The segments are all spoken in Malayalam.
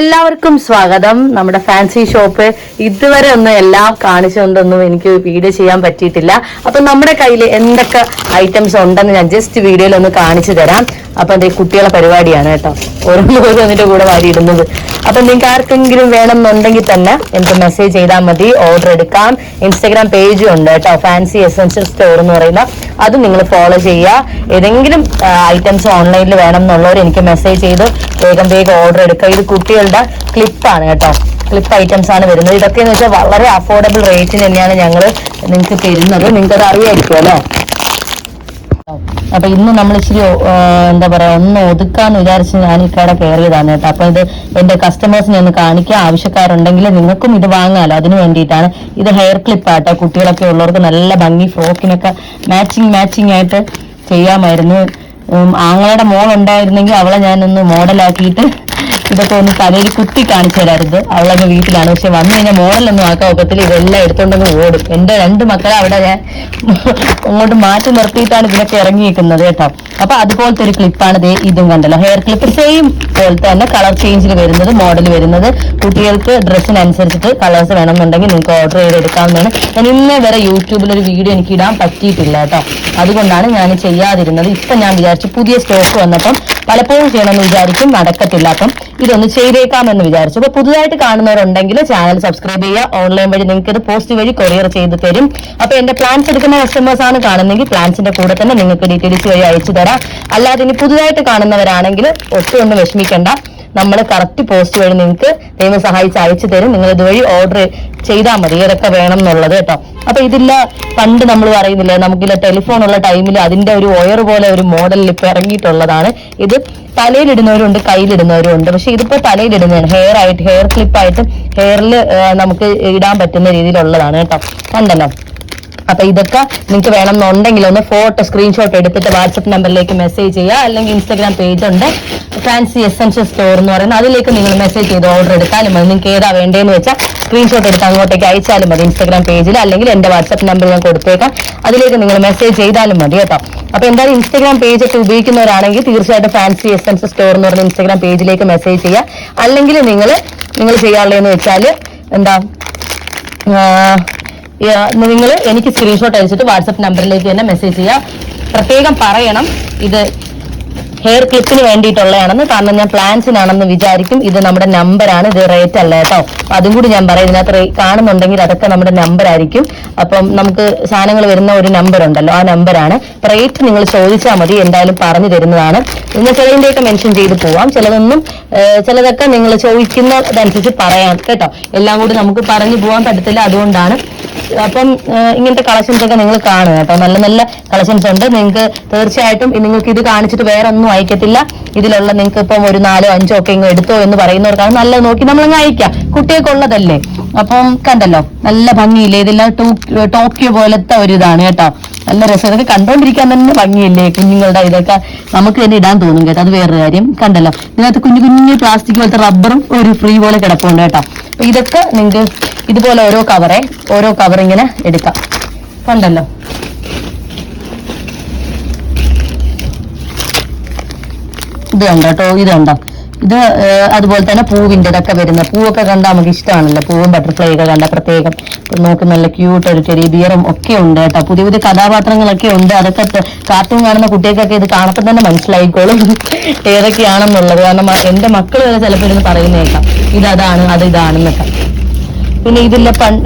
എല്ലാവർക്കും സ്വാഗതം. നമ്മുടെ ഫാൻസി ഷോപ്പ് ഇതുവരെ ഒന്നും എല്ലാം കാണിച്ചുകൊണ്ടൊന്നും എനിക്ക് വീഡിയോ ചെയ്യാൻ പറ്റിയിട്ടില്ല. അപ്പൊ നമ്മുടെ കയ്യിൽ എന്തൊക്കെ ഐറ്റംസ് ഉണ്ടെന്ന് ഞാൻ ജസ്റ്റ് വീഡിയോയിൽ ഒന്ന് കാണിച്ചു തരാം. അപ്പൊ എന്റെ കുട്ടികളെ പരിപാടിയാണ് കേട്ടോ, ഓരോന്നിന്റെ കൂടെ വാരി ഇടുന്നത്. അപ്പൊ നിങ്ങൾക്ക് ആർക്കെങ്കിലും വേണമെന്നുണ്ടെങ്കിൽ തന്നെ എനിക്ക് മെസ്സേജ് ചെയ്താൽ മതി, ഓർഡർ എടുക്കാം. ഇൻസ്റ്റാഗ്രാം പേജും ഉണ്ട് കേട്ടോ, ഫാൻസി എസെൻഷ്യൽ സ്റ്റോർ എന്ന് പറയുന്ന, അത് നിങ്ങൾ ഫോളോ ചെയ്യുക. ഏതെങ്കിലും ഐറ്റംസ് ഓൺലൈനിൽ വേണം എന്നുള്ളവർ എനിക്ക് മെസ്സേജ് ചെയ്ത് വേഗം ഓർഡർ എടുക്കുക. ഇത് കുട്ടികളുടെ ക്ലിപ്പാണ് കേട്ടോ, ക്ലിപ്പ് ഐറ്റംസ് ആണ് വരുന്നത്. ഇതൊക്കെ എന്ന് വെച്ചാൽ വളരെ അഫോർഡബിൾ റേറ്റിന് തന്നെയാണ് ഞങ്ങൾ നിങ്ങൾക്ക് തരുന്നത്. നിങ്ങൾക്കത് അറിയായിരിക്കുമല്ലോ. അപ്പൊ ഇന്ന് നമ്മൾ ഇച്ചിരി എന്താ പറയാ, ഒന്ന് ഒതുക്കാന്ന് വിചാരിച്ച് ഞാൻ ഈ കട കയറിയതാണ് കേട്ടോ. അപ്പൊ ഇത് എന്റെ കസ്റ്റമേഴ്സിനെ ഒന്ന് കാണിക്കുക. ആവശ്യക്കാരുണ്ടെങ്കിൽ നിങ്ങൾക്കും ഇത് വാങ്ങാലോ, അതിന് വേണ്ടിയിട്ടാണ്. ഇത് ഹെയർ ക്ലിപ്പ് ആട്ടോ, കുട്ടികളൊക്കെ ഉള്ളവർക്ക് നല്ല ഭംഗി, ഫ്രോക്കിനൊക്കെ മാച്ചിങ് ആയിട്ട് ചെയ്യാമായിരുന്നു. ആങ്ങളുടെ മോൾ ഉണ്ടായിരുന്നെങ്കിൽ അവളെ ഞാനൊന്ന് മോഡലാക്കിയിട്ട് ഇതൊക്കെ ഒന്ന് തലയിൽ കുത്തി കാണിച്ചു തരാറുണ്ട്. അവളൊക്കെ വീട്ടിലാണ്, പക്ഷെ വന്നു കഴിഞ്ഞാൽ മോഡലൊന്നും ആക്കാൻ ഒക്കത്തില്ല. ഇതെല്ലാം എടുത്തോണ്ടങ്ങ് ഓടും. എന്റെ 2 മക്കളെ അവിടെ ഞാൻ അങ്ങോട്ട് മാറ്റി നിർത്തിയിട്ടാണ് ഇതിനൊക്കെ ഇറങ്ങിയിരിക്കുന്നത് കേട്ടോ. അപ്പൊ അതുപോലത്തെ ഒരു ക്ലിപ്പാണ് ഇതും കണ്ടല്ലോ, ഹെയർ ക്ലിപ്പ് സെയിം പോലത്തെ തന്നെ, കളർ ചേഞ്ചിൽ വരുന്നത്, മോഡൽ വരുന്നത്. കുട്ടികൾക്ക് ഡ്രസ്സിനനുസരിച്ചിട്ട് കളേഴ്സ് വേണമെന്നുണ്ടെങ്കിൽ നിങ്ങൾക്ക് ഓർഡർ ചെയ്തെടുക്കാവുന്നതാണ്. ഞാൻ ഇന്നേ വരെ യൂട്യൂബിൽ ഒരു വീഡിയോ എനിക്ക് ഇടാൻ പറ്റിയിട്ടില്ല കേട്ടോ, അതുകൊണ്ടാണ് ഞാൻ ചെയ്യാതിരുന്നത്. ഇപ്പൊ ഞാൻ വിചാരിച്ചു പുതിയ സ്റ്റോക്ക് വന്നപ്പം പലപ്പോഴും ചെയ്യണമെന്ന് വിചാരിക്കും, നടക്കത്തില്ല. അപ്പം ഇതൊന്ന് ചെയ്തേക്കാമെന്ന് വിചാരിച്ചു. അപ്പൊ പുതുതായിട്ട് കാണുന്നവരുണ്ടെങ്കിൽ ചാനൽ സബ്സ്ക്രൈബ് ചെയ്യുക. ഓൺലൈൻ വഴി നിങ്ങൾക്ക് ഇത് പോസ്റ്റ് വഴി കൊറിയർ ചെയ്ത് തരും. അപ്പൊ എന്റെ പ്ലാൻസ് എടുക്കുന്ന കസ്റ്റമേഴ്സ് ആണ് കാണുന്നെങ്കിൽ പ്ലാൻസിന്റെ കൂടെ തന്നെ നിങ്ങൾക്ക് ഡീറ്റെയിൽസ് വഴി അയച്ചു തരാം. അല്ലാതെ ഇനി പുതുതായിട്ട് കാണുന്നവരാണെങ്കിൽ ഒട്ടുകൊണ്ട് വിഷമിക്കേണ്ട, നമ്മൾ കറക്റ്റ് പോസ്റ്റ് വഴി നിങ്ങൾക്ക് ദൈവം സഹായിച്ച് അയച്ചു തരും. നിങ്ങൾ ഇതുവഴി ഓർഡർ ചെയ്താൽ മതി ഏതൊക്കെ വേണം എന്നുള്ളത് കേട്ടോ. അപ്പൊ ഇതില്ല, പണ്ട് നമ്മൾ പറയുന്നില്ലേ, നമുക്കില്ല ടെലിഫോൺ ഉള്ള ടൈമിൽ അതിന്റെ ഒരു ഒയർ പോലെ ഒരു മോഡലിൽ ഇപ്പൊ ഇറങ്ങിയിട്ടുള്ളതാണ്. ഇത് തലയിലിടുന്നവരുണ്ട്, കയ്യിലിടുന്നവരും ഉണ്ട്. പക്ഷെ ഇതിപ്പോ തലയിലിടുന്നതാണ്, ഹെയർ ക്ലിപ്പായിട്ട് ഹെയറിൽ നമുക്ക് ഇടാൻ പറ്റുന്ന രീതിയിലുള്ളതാണ് കേട്ടോ. കണ്ടല്ലോ. അപ്പൊ ഇതൊക്കെ നിങ്ങൾക്ക് വേണമെന്നുണ്ടെങ്കിൽ ഒന്ന് ഫോട്ടോ സ്ക്രീൻഷോട്ട് എടുത്തിട്ട് വാട്സപ്പ് നമ്പറിലേക്ക് മെസ്സേജ് ചെയ്യുക. അല്ലെങ്കിൽ ഇൻസ്റ്റാഗ്രാം പേജ് ഉണ്ട്, ഫാൻസി എസെൻഷ്യൽ സ്റ്റോർ എന്ന് പറയുന്നത്, അതിലേക്ക് നിങ്ങൾ മെസ്സേജ് ചെയ്ത് ഓർഡർ എടുത്താലും മതി. നിങ്ങൾക്ക് ഏതാ വേണ്ടതെന്ന് വെച്ചാൽ സ്ക്രീൻഷോട്ട് എടുത്ത് അങ്ങോട്ടേക്ക് അയച്ചാലും മതി ഇൻസ്റ്റാഗ്രാം പേജിൽ, അല്ലെങ്കിൽ എന്റെ വാട്സപ്പ് നമ്പർ ഞാൻ കൊടുത്തേക്കാം, അതിലേക്ക് നിങ്ങൾ മെസ്സേജ് ചെയ്താലും മതി കേട്ടോ. അപ്പൊ എന്തായാലും ഇൻസ്റ്റാഗ്രാം പേജ് ഒക്കെ ഉപയോഗിക്കുന്നവരാണെങ്കിൽ തീർച്ചയായിട്ടും ഫാൻസി എസെൻഷ്യൽ സ്റ്റോർ എന്ന് പറഞ്ഞ ഇൻസ്റ്റാഗ്രാം പേജിലേക്ക് മെസ്സേജ് ചെയ്യുക. അല്ലെങ്കിൽ നിങ്ങൾ ചെയ്യാനുള്ളതെന്ന് വെച്ചാൽ എന്താ, നിങ്ങൾ എനിക്ക് സ്ക്രീൻഷോട്ട് അയച്ചിട്ട് വാട്സപ്പ് നമ്പറിലേക്ക് തന്നെ മെസ്സേജ് ചെയ്യുക. പ്രത്യേകം പറയണം ഇത് ഹെയർ ക്ലിപ്പിന് വേണ്ടിയിട്ടുള്ളതാണെന്ന്, കാരണം ഞാൻ പ്ലാൻസിനാണെന്ന് വിചാരിക്കും. ഇത് നമ്മുടെ നമ്പറാണ്, ഇത് റേറ്റ് അല്ല കേട്ടോ. അതും കൂടി ഞാൻ പറയാം. ഇതിനകത്ത് കാണുന്നുണ്ടെങ്കിൽ അതൊക്കെ നമ്മുടെ നമ്പർ ആയിരിക്കും. അപ്പം നമുക്ക് സാധനങ്ങൾ വരുന്ന ഒരു നമ്പർ ഉണ്ടല്ലോ, ആ നമ്പറാണ്. റേറ്റ് നിങ്ങൾ ചോദിച്ചാൽ മതി, എന്തായാലും പറഞ്ഞു തരുന്നതാണ്. നിങ്ങൾ ചിലതിൻ്റെയൊക്കെ മെൻഷൻ ചെയ്ത് പോവാം, ചിലതൊക്കെ നിങ്ങൾ ചോദിക്കുന്നതനുസരിച്ച് പറയാം കേട്ടോ. എല്ലാം കൂടി നമുക്ക് പറഞ്ഞു പോകാൻ പറ്റത്തില്ല, അതുകൊണ്ടാണ്. അപ്പം ഇങ്ങനത്തെ കളക്ഷൻസ് ഒക്കെ നിങ്ങൾ കാണുക കേട്ടോ, നല്ല നല്ല കളക്ഷൻസ് ഉണ്ട്. നിങ്ങൾക്ക് തീർച്ചയായിട്ടും നിങ്ങൾക്ക് ഇത് കാണിച്ചിട്ട് വേറെ ഒന്നും അയക്കത്തില്ല. ഇതിലുള്ള നിങ്ങൾക്ക് ഇപ്പം ഒരു 4 or 5 ഒക്കെ ഇങ്ങ് എടുത്തോ എന്ന് പറയുന്നവർക്കാണ് നല്ലത് നോക്കി നമ്മളങ്ങ് അയക്കാം, കുട്ടികൾക്കുള്ളതല്ലേ. അപ്പം കണ്ടല്ലോ, നല്ല ഭംഗിയില്ലേ, ഇതെല്ലാം ടോക്കിയോ പോലത്തെ ഒരു ഇതാണ് കേട്ടോ. നല്ല രസം, ഇതൊക്കെ കണ്ടോണ്ടിരിക്കാൻ തന്നെ ഭംഗിയില്ലേ. കുഞ്ഞുങ്ങളുടെ ഇതൊക്കെ നമുക്ക് തന്നെ ഇടാൻ തോന്നും കേട്ടോ, അത് വേറൊരു കാര്യം. കണ്ടല്ലോ, ഇതിനകത്ത് കുഞ്ഞു പ്ലാസ്റ്റിക് പോലത്തെ റബ്ബറും ഒരു ഫ്രീ പോലെ കിടപ്പുണ്ട് കേട്ടോ. അപ്പൊ ഇതൊക്കെ നിങ്ങൾക്ക് ഇതുപോലെ ഓരോ കവർ ഇങ്ങനെ എടുക്കാം. കണ്ടല്ലോ, ഇത് കണ്ടോ കേട്ടോ, ഇത് കണ്ടോ. ഇത് അതുപോലെ തന്നെ പൂവിൻ്റെതൊക്കെ വരുന്ന, പൂവൊക്കെ കണ്ടാൽ നമുക്ക് ഇഷ്ടമാണല്ലോ, പൂവും ബട്ടർഫ്ലൈ ഒക്കെ കണ്ട പ്രത്യേകം നോക്ക്. നല്ല ക്യൂട്ട് ഒരു ടെഡി ബിയറും ഒക്കെ ഉണ്ട് കേട്ടോ. പുതിയ കഥാപാത്രങ്ങളൊക്കെ ഉണ്ട്. അതൊക്കെ കാർട്ടൂൺ കാണുന്ന കുട്ടികൾക്കൊക്കെ ഇത് കാണുമ്പോൾ തന്നെ മനസ്സിലായിക്കോളും ഏതൊക്കെയാണെന്നുള്ളത്. കാരണം എന്റെ മക്കൾ വരെ ചിലപ്പോൾ ഇരുന്ന് പറയുന്നേക്കാം ഇതാണ് അത് ഇതാണെന്നൊക്കെ. പിന്നെ ഇതില്ല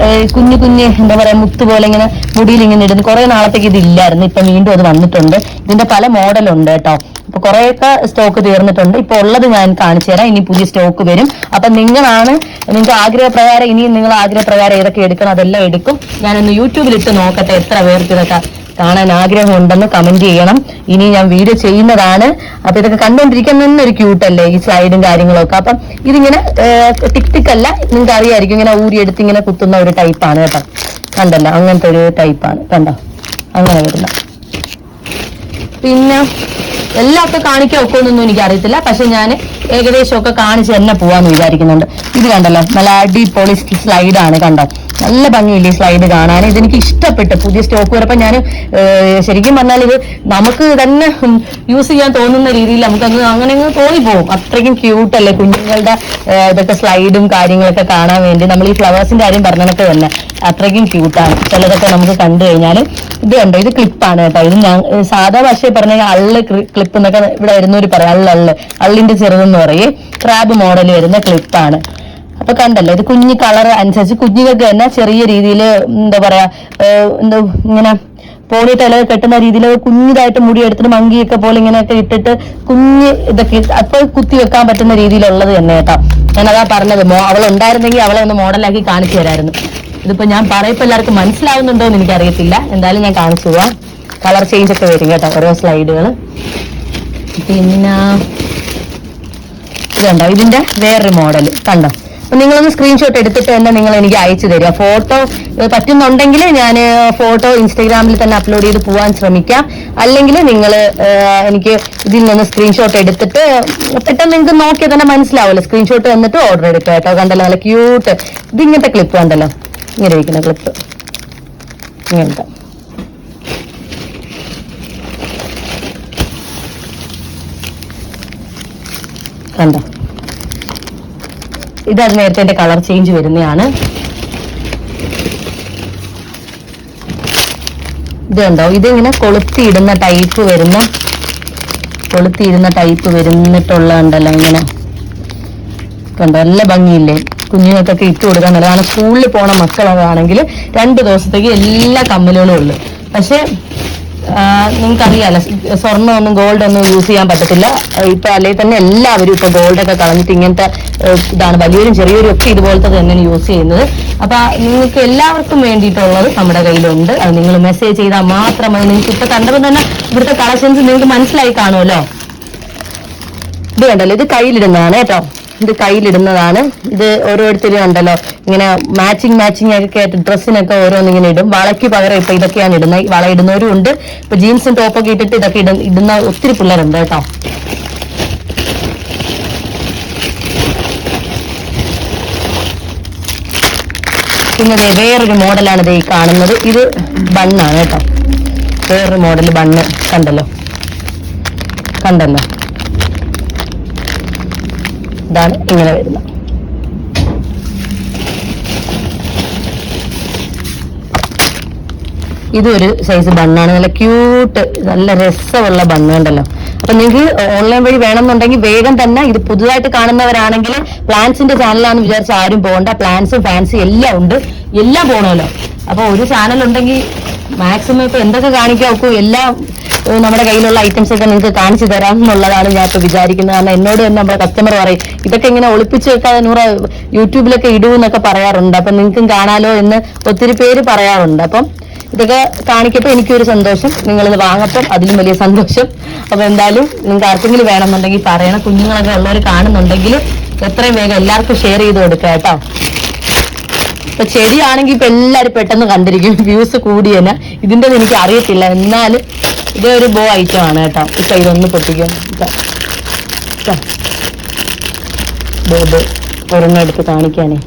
കുഞ്ഞു എന്താ പറയാ, മുത്ത് പോലെ ഇങ്ങനെ മുടിയിൽ ഇങ്ങനെ ഇടുന്നു. കുറെ നാളത്തേക്ക് ഇതില്ലായിരുന്നു, ഇപ്പൊ വീണ്ടും അത് വന്നിട്ടുണ്ട്. ഇതിന്റെ പല മോഡലുണ്ട് കേട്ടോ. അപ്പൊ കുറെയൊക്കെ സ്റ്റോക്ക് തീർന്നിട്ടുണ്ട്. ഇപ്പൊ ഉള്ളത് ഞാൻ കാണിച്ചു തരാം, ഇനി പുതിയ സ്റ്റോക്ക് വരും. അപ്പൊ നിങ്ങൾക്ക് ആഗ്രഹപ്രകാരം, ഇനിയും നിങ്ങൾ ആഗ്രഹപ്രകാരം ഏതൊക്കെ എടുക്കണം അതെല്ലാം എടുക്കും. ഞാനൊന്ന് യൂട്യൂബിലിട്ട് നോക്കട്ടെ എത്ര പേർക്ക് ഇതൊക്കെ കാണാൻ ആഗ്രഹമുണ്ടെന്ന് കമന്റ് ചെയ്യണം. ഇനി ഞാൻ വീഡിയോ ചെയ്യുന്നതാണ്. അപ്പൊ ഇതൊക്കെ കണ്ടുകൊണ്ടിരിക്കാൻ തന്നെ ഒരു ക്യൂട്ടല്ലേ ഈ സ്ലൈഡും കാര്യങ്ങളൊക്കെ. അപ്പം ഇതിങ്ങനെ ടിക് അല്ല, നിങ്ങൾക്ക് അറിയായിരിക്കും, ഇങ്ങനെ ഊരിയെടുത്ത് ഇങ്ങനെ കുത്തുന്ന ഒരു ടൈപ്പാണ് കേട്ടോ. കണ്ടല്ലോ, അങ്ങനത്തെ ഒരു ടൈപ്പാണ് കണ്ടോ, അങ്ങനെ വരുന്ന. പിന്നെ എല്ലാമൊക്കെ കാണിക്കാൻ ഒക്കൊന്നും എനിക്ക് അറിയത്തില്ല, പക്ഷെ ഞാൻ ഏകദേശം ഒക്കെ കാണിച്ച് തന്നെ പോവാന്ന് വിചാരിക്കുന്നുണ്ട്. ഇത് കണ്ടല്ലോ, നല്ല അടിപൊളി സ്ലൈഡാണ് കണ്ടോ, നല്ല ഭംഗിയില്ലേ സ്ലൈഡ് കാണാൻ. ഇതെനിക്ക് ഇഷ്ടപ്പെട്ടു. പുതിയ സ്റ്റോക്ക് വരപ്പോൾ ഞാൻ ശരിക്കും പറഞ്ഞാൽ ഇത് നമുക്ക് തന്നെ യൂസ് ചെയ്യാൻ തോന്നുന്ന രീതിയിൽ നമുക്ക് അങ്ങനെ തോന്നിപ്പോകും. അത്രയ്ക്കും ക്യൂട്ടല്ലേ കുഞ്ഞുങ്ങളുടെ ഇതൊക്കെ സ്ലൈഡും കാര്യങ്ങളൊക്കെ കാണാൻ വേണ്ടി. നമ്മൾ ഈ ഫ്ലവേഴ്സിന്റെ കാര്യം പറഞ്ഞതൊക്കെ തന്നെ അത്രയ്ക്കും ക്യൂട്ടാണ്. ചിലതൊക്കെ നമുക്ക് കണ്ടു കഴിഞ്ഞാൽ ഇത് കണ്ടോ, ഇത് ക്ലിപ്പാണ് കേട്ടോ. ഇത് ഞാൻ സാധാ ഭാഷയിൽ പറഞ്ഞ അള്ള് ക്ലിപ്പ് എന്നൊക്കെ ഇവിടെ വരുന്നവർ പറയാം. അള്ളിന്റെ ചെറുതെന്ന് പറയും. ക്രാബ് മോഡൽ വരുന്ന ക്ലിപ്പാണ്. അപ്പൊ കണ്ടല്ലോ, ഇത് കുഞ്ഞു കളർ അനുസരിച്ച് കുഞ്ഞുങ്ങൾക്ക് തന്നെ ചെറിയ രീതിയിൽ എന്താ പറയാ ഇങ്ങനെ പോണി തല കെട്ടുന്ന രീതിയിൽ കുഞ്ഞിതായിട്ട് മുടിയെടുത്തിട്ട് മങ്കിയൊക്കെ പോലെ ഇങ്ങനെയൊക്കെ ഇട്ടിട്ട് കുഞ്ഞ് ഇതൊക്കെ അപ്പൊ കുത്തി വെക്കാൻ പറ്റുന്ന രീതിയിലുള്ളത് തന്നെ കേട്ടോ. ഞാനതാ പറഞ്ഞത്, അവളുണ്ടായിരുന്നെങ്കിൽ അവളെ ഒന്ന് മോഡലാക്കി കാണിച്ചു തരായിരുന്നു. ഇതിപ്പോ ഞാൻ പറയപ്പോ എല്ലാവർക്കും മനസ്സിലാവുന്നുണ്ടോ എന്ന് എനിക്കറിയത്തില്ല. എന്തായാലും ഞാൻ കാണിച്ചു പോവാം. കളർ ചേഞ്ച് ഒക്കെ വരും കേട്ടോ ഓരോ സ്ലൈഡുകൾ. പിന്നെ ഇതുണ്ടോ, ഇതിന്റെ വേറൊരു മോഡൽ കണ്ടോ. അപ്പൊ നിങ്ങളൊന്ന് സ്ക്രീൻഷോട്ട് എടുത്തിട്ട് തന്നെ നിങ്ങൾ എനിക്ക് അയച്ചു തരിക. ഫോട്ടോ പറ്റുന്നുണ്ടെങ്കിൽ ഞാൻ ഫോട്ടോ ഇൻസ്റ്റാഗ്രാമിൽ തന്നെ അപ്ലോഡ് ചെയ്ത് പോകാൻ ശ്രമിക്കാം. അല്ലെങ്കിൽ നിങ്ങൾ എനിക്ക് ഇതിൽ നിന്ന് സ്ക്രീൻഷോട്ട് എടുത്തിട്ട് പെട്ടെന്ന് നിങ്ങൾക്ക് നോക്കിയാൽ തന്നെ മനസ്സിലാവുമല്ലോ. സ്ക്രീൻഷോട്ട് വന്നിട്ട് ഓർഡർ എടുക്കുക കേട്ടോ. കണ്ടല്ലോ നല്ല ക്യൂട്ട്. ഇത് ഇങ്ങനത്തെ ക്ലിപ്പ് കണ്ടല്ലോ, ഇങ്ങനെ ഇരിക്കുന്ന ക്ലിപ്പ് ഇങ്ങനത്തെ. കണ്ടോ, ഇതത് നേരത്തെ എന്റെ കളർ ചേഞ്ച് വരുന്നതാണ്. ഇത് കണ്ടോ, ഇതിങ്ങനെ കൊളുത്തിയിടുന്ന ടൈപ്പ് വരുന്നിട്ടുള്ളതുണ്ടല്ലോ ഇങ്ങനെ. കണ്ടോ, നല്ല ഭംഗിയില്ലേ. കുഞ്ഞുങ്ങൾക്കൊക്കെ ഇട്ട് കൊടുക്കാൻ നല്ലതാണ്. സ്കൂളിൽ പോണ മക്കളാണെങ്കിൽ 2 ദിവസത്തേക്ക് എല്ലാ കമ്മലുകളും ഉള്ളു. പക്ഷെ നിങ്ങൾക്കറിയാലോ, സ്വർണ്ണമൊന്നും ഗോൾഡൊന്നും യൂസ് ചെയ്യാൻ പറ്റത്തില്ല ഇപ്പൊ. അല്ലെങ്കിൽ തന്നെ എല്ലാവരും ഇപ്പൊ ഗോൾഡൊക്കെ കളഞ്ഞിട്ട് ഇങ്ങനത്തെ ഇതാണ്, വലിയവരും ചെറിയവരും ഒക്കെ ഇതുപോലത്തെ തന്നെ യൂസ് ചെയ്യുന്നത്. അപ്പൊ നിങ്ങൾക്ക് എല്ലാവർക്കും വേണ്ടിയിട്ടുള്ളത് നമ്മുടെ കയ്യിലുണ്ട്. അത് നിങ്ങൾ മെസ്സേജ് ചെയ്താൽ മാത്രം മതി. നിങ്ങൾക്ക് ഇപ്പൊ കണ്ടപ്പോൾ തന്നെ ഇവിടുത്തെ കളക്ഷൻസ് നിങ്ങൾക്ക് മനസ്സിലായി കാണുമല്ലോ. ഇത് കണ്ടല്ലോ, ഇത് കയ്യിലിടുന്നതാണ് കേട്ടോ. ഇത് കയ്യിലിടുന്നതാണ്. ഇത് ഓരോരുത്തരും ഉണ്ടല്ലോ ഇങ്ങനെ മാച്ചിങ് ഒക്കെ ആയിട്ട് ഡ്രസ്സിനൊക്കെ ഓരോന്നിങ്ങനെ ഇടും. വളയ്ക്ക് പകരം ഇപ്പൊ ഇതൊക്കെയാണ് ഇടുന്നത്. വള ഇടുന്നവരും ഉണ്ട്. ഇപ്പൊ ജീൻസും ടോപ്പൊക്കെ ഇട്ടിട്ട് ഇതൊക്കെ ഇടുന്ന ഒത്തിരി പിള്ളേരുണ്ട് കേട്ടോ. പിന്നെ വേറൊരു മോഡലാണ് ഇത് ഈ കാണുന്നത്. ഇത് ബണ്ണാണ് കേട്ടോ. വേറൊരു മോഡൽ ബണ്ണ് കണ്ടല്ലോ. ഇതാണ് ഇങ്ങനെ വരുന്നത്. ഇതൊരു സൈസ് ബണ്ണാണ്. നല്ല ക്യൂട്ട്, നല്ല രസമുള്ള ബണ്ണ് ഉണ്ടല്ലോ. അപ്പൊ നിങ്ങൾക്ക് ഓൺലൈൻ വഴി വേണമെന്നുണ്ടെങ്കിൽ വേഗം തന്നെ. ഇത് പുതുതായിട്ട് കാണുന്നവരാണെങ്കിൽ പ്ലാൻസിന്റെ ചാനലാണെന്ന് വിചാരിച്ച ആരും പോകണ്ട. പ്ലാൻസും ഫാൻസും എല്ലാം ഉണ്ട്, എല്ലാം പോകണമല്ലോ. അപ്പൊ ഒരു ചാനൽ ഉണ്ടെങ്കിൽ മാക്സിമം ഇപ്പൊ എന്തൊക്കെ കാണിക്കാൻ നോക്കൂ, എല്ലാം നമ്മുടെ കയ്യിലുള്ള ഐറ്റംസ് ഒക്കെ നിങ്ങൾക്ക് കാണിച്ചു തരാം എന്നുള്ളതാണ് ഞാൻ ഇപ്പൊ വിചാരിക്കുന്നത്. കാരണം എന്നോട് തന്നെ നമ്മുടെ കസ്റ്റമർ പറയും ഇതൊക്കെ ഇങ്ങനെ ഒളിപ്പിച്ച് വെക്കാതെ യൂട്യൂബിലൊക്കെ ഇടുമെന്നൊക്കെ പറയാറുണ്ട്. അപ്പൊ നിങ്ങൾക്കും കാണാലോ എന്ന് ഒത്തിരി പേര് പറയാറുണ്ട്. അപ്പം ഇതൊക്കെ കാണിക്കപ്പോൾ എനിക്കൊരു സന്തോഷം, നിങ്ങളിത് വാങ്ങപ്പം അതിലും വലിയ സന്തോഷം. അപ്പൊ എന്തായാലും നിങ്ങൾക്ക് ആർക്കെങ്കിലും വേണമെന്നുണ്ടെങ്കിൽ പറയണം. കുഞ്ഞുങ്ങളൊക്കെ ഉള്ളവർ കാണുന്നുണ്ടെങ്കിൽ എത്രയും വേഗം എല്ലാവർക്കും ഷെയർ ചെയ്ത് കൊടുക്കുക കേട്ടോ. ഇപ്പൊ ചെടിയാണെങ്കിൽ ഇപ്പൊ എല്ലാവരും പെട്ടെന്ന് കണ്ടിരിക്കും, വ്യൂസ് കൂടിയെന്ന്. ഇതിൻ്റെ എനിക്ക് അറിയത്തില്ല, എന്നാലും ഇതൊരു ബോ ഐറ്റം ആണ് കേട്ടോ. ഇപ്പൊ ഇതൊന്ന് പൊട്ടിക്കും. ബോ ഒരെണ്ണം എടുത്ത് കാണിക്കാനേ.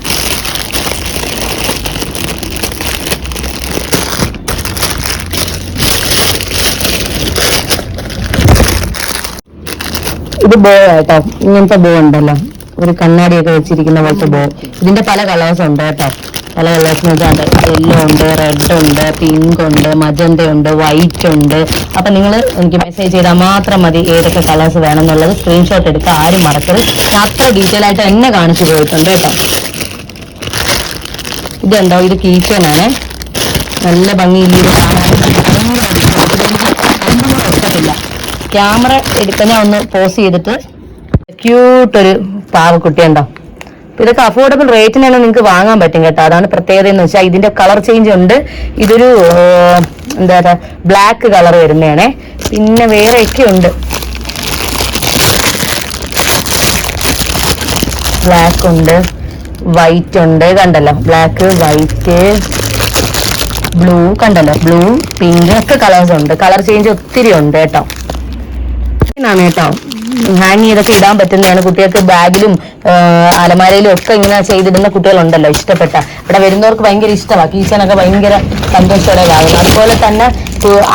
ഇത് ബോ കേട്ടോ. ഇങ്ങനത്തെ ബോ ഉണ്ടല്ലോ, ഒരു കണ്ണാടിയൊക്കെ വെച്ചിരിക്കുന്ന പോലത്തെ ബോ. ഇതിന്റെ പല കളേഴ്സ് ഉണ്ട് കേട്ടോ. പല കളേഴ്സിന് ഇതുണ്ട്. യെല്ലോ ഉണ്ട്, റെഡ് ഉണ്ട്, പിങ്ക് ഉണ്ട്, മജന്ത ഉണ്ട്, വൈറ്റ് ഉണ്ട്. അപ്പൊ നിങ്ങൾ എനിക്ക് മെസ്സേജ് ചെയ്താൽ മാത്രം മതി ഏതൊക്കെ കളേഴ്സ് വേണം എന്നുള്ളത്. സ്ക്രീൻഷോട്ട് എടുക്കുക, ആരും മറക്കരുത്. ഞാൻ അത്ര ഡീറ്റെയിൽ ആയിട്ട് എന്നെ കാണിച്ചു പോയിട്ടുണ്ട് കേട്ടോ. ഇതുണ്ടോ, ഇത് കീച്ചനാണ്. നല്ല ഭംഗിയില്ല കാണാൻ. ക്യാമറ എടുക്കുന്ന ഒന്ന് പോസ് ചെയ്തിട്ട് ക്യൂട്ടൊരു പാവക്കുട്ടി ഉണ്ടോ. ഇതൊക്കെ അഫോർഡബിൾ റേറ്റിനാണ് നിങ്ങൾക്ക് വാങ്ങാൻ പറ്റും കേട്ടോ. അതാണ് പ്രത്യേകത എന്ന് വെച്ചാൽ ഇതിന്റെ കളർ ചേഞ്ച് ഉണ്ട്. ഇതൊരു എന്താ പറയുക, ബ്ലാക്ക് കളർ വരുന്നതാണേ. പിന്നെ വേറെയൊക്കെ ഉണ്ട്. ബ്ലാക്ക് ഉണ്ട്, വൈറ്റ് ഉണ്ട്. കണ്ടല്ലോ, ബ്ലാക്ക്, വൈറ്റ്, ബ്ലൂ. കണ്ടല്ലോ, ബ്ലൂ, പിങ്ക് ഒക്കെ കളേഴ്സ് ഉണ്ട്. കളർ ചേഞ്ച് ഒത്തിരി ഉണ്ട് കേട്ടോ. ാണ് കേട്ടോ. ഹാങ് ചെയ്തൊക്കെ ഇടാൻ പറ്റുന്നതാണ്. കുട്ടികൾക്ക് ബാഗിലും അലമാരയിലും ഒക്കെ ഇങ്ങനെ ചെയ്തിടുന്ന കുട്ടികളുണ്ടല്ലോ, ഇഷ്ടപ്പെട്ട. ഇവിടെ വരുന്നവർക്ക് ഭയങ്കര ഇഷ്ടമാണ്, കീച്ചനൊക്കെ ഭയങ്കര സന്തോഷത്തോടെ കാണുന്നു. അതുപോലെ തന്നെ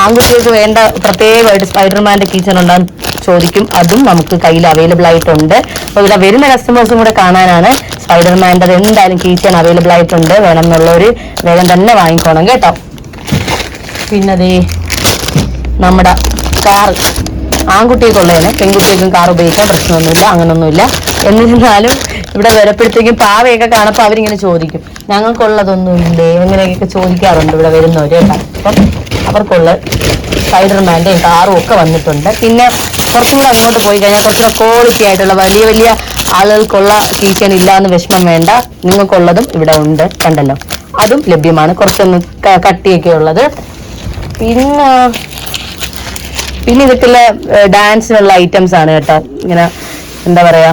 ആൺകുട്ടികൾക്ക് വേണ്ട പ്രത്യേകമായിട്ട് സ്പൈഡർമാന്റെ കീച്ചൻ ഉണ്ടാകും ചോദിക്കും, അതും നമുക്ക് കയ്യിൽ അവൈലബിൾ ആയിട്ടുണ്ട്. അപ്പൊ ഇവിടെ വരുന്ന കസ്റ്റമേഴ്സും കൂടെ കാണാനാണ് സ്പൈഡർമാൻ്റെ എന്തായാലും കീച്ചൻ അവൈലബിൾ ആയിട്ടുണ്ട്. വേണം എന്നുള്ളവര് വേഗം തന്നെ വാങ്ങിക്കോണം കേട്ടോ. പിന്നെ നമ്മുടെ കാർ ആൺകുട്ടികൾക്കുള്ളതിന് പെൺകുട്ടികൾക്കും കാർ ഉപയോഗിക്കാൻ പ്രശ്നമൊന്നുമില്ല, അങ്ങനൊന്നുമില്ല. എന്നിരുന്നാലും ഇവിടെ വരപ്പോഴത്തേക്കും പാവയൊക്കെ കാണപ്പോൾ അവരിങ്ങനെ ചോദിക്കും, ഞങ്ങൾക്കുള്ളതൊന്നുമില്ലേ, എങ്ങനെയൊക്കെ ചോദിക്കാറുണ്ട് ഇവിടെ വരുന്നവർ കേട്ടോ. അപ്പം അവർക്കുള്ള സ്പൈഡർമാൻ്റെയും കാറും ഒക്കെ വന്നിട്ടുണ്ട്. പിന്നെ കുറച്ചുകൂടെ അങ്ങോട്ട് പോയി കഴിഞ്ഞാൽ കുറച്ചുകൂടെ ക്വാളിറ്റി ആയിട്ടുള്ള വലിയ വലിയ ആളുകൾക്കുള്ള കീച്ചൻ ഇല്ല എന്ന് വിഷമം വേണ്ട, നിങ്ങൾക്കുള്ളതും ഇവിടെ ഉണ്ട്. കണ്ടല്ലോ, അതും ലഭ്യമാണ്, കുറച്ചൊന്ന് കട്ടിയൊക്കെ ഉള്ളത്. പിന്നെ ഇതൊക്കെയുള്ള ഡാൻസിനുള്ള ഐറ്റംസ് ആണ് കേട്ടോ. ഇങ്ങനെ എന്താ പറയാ,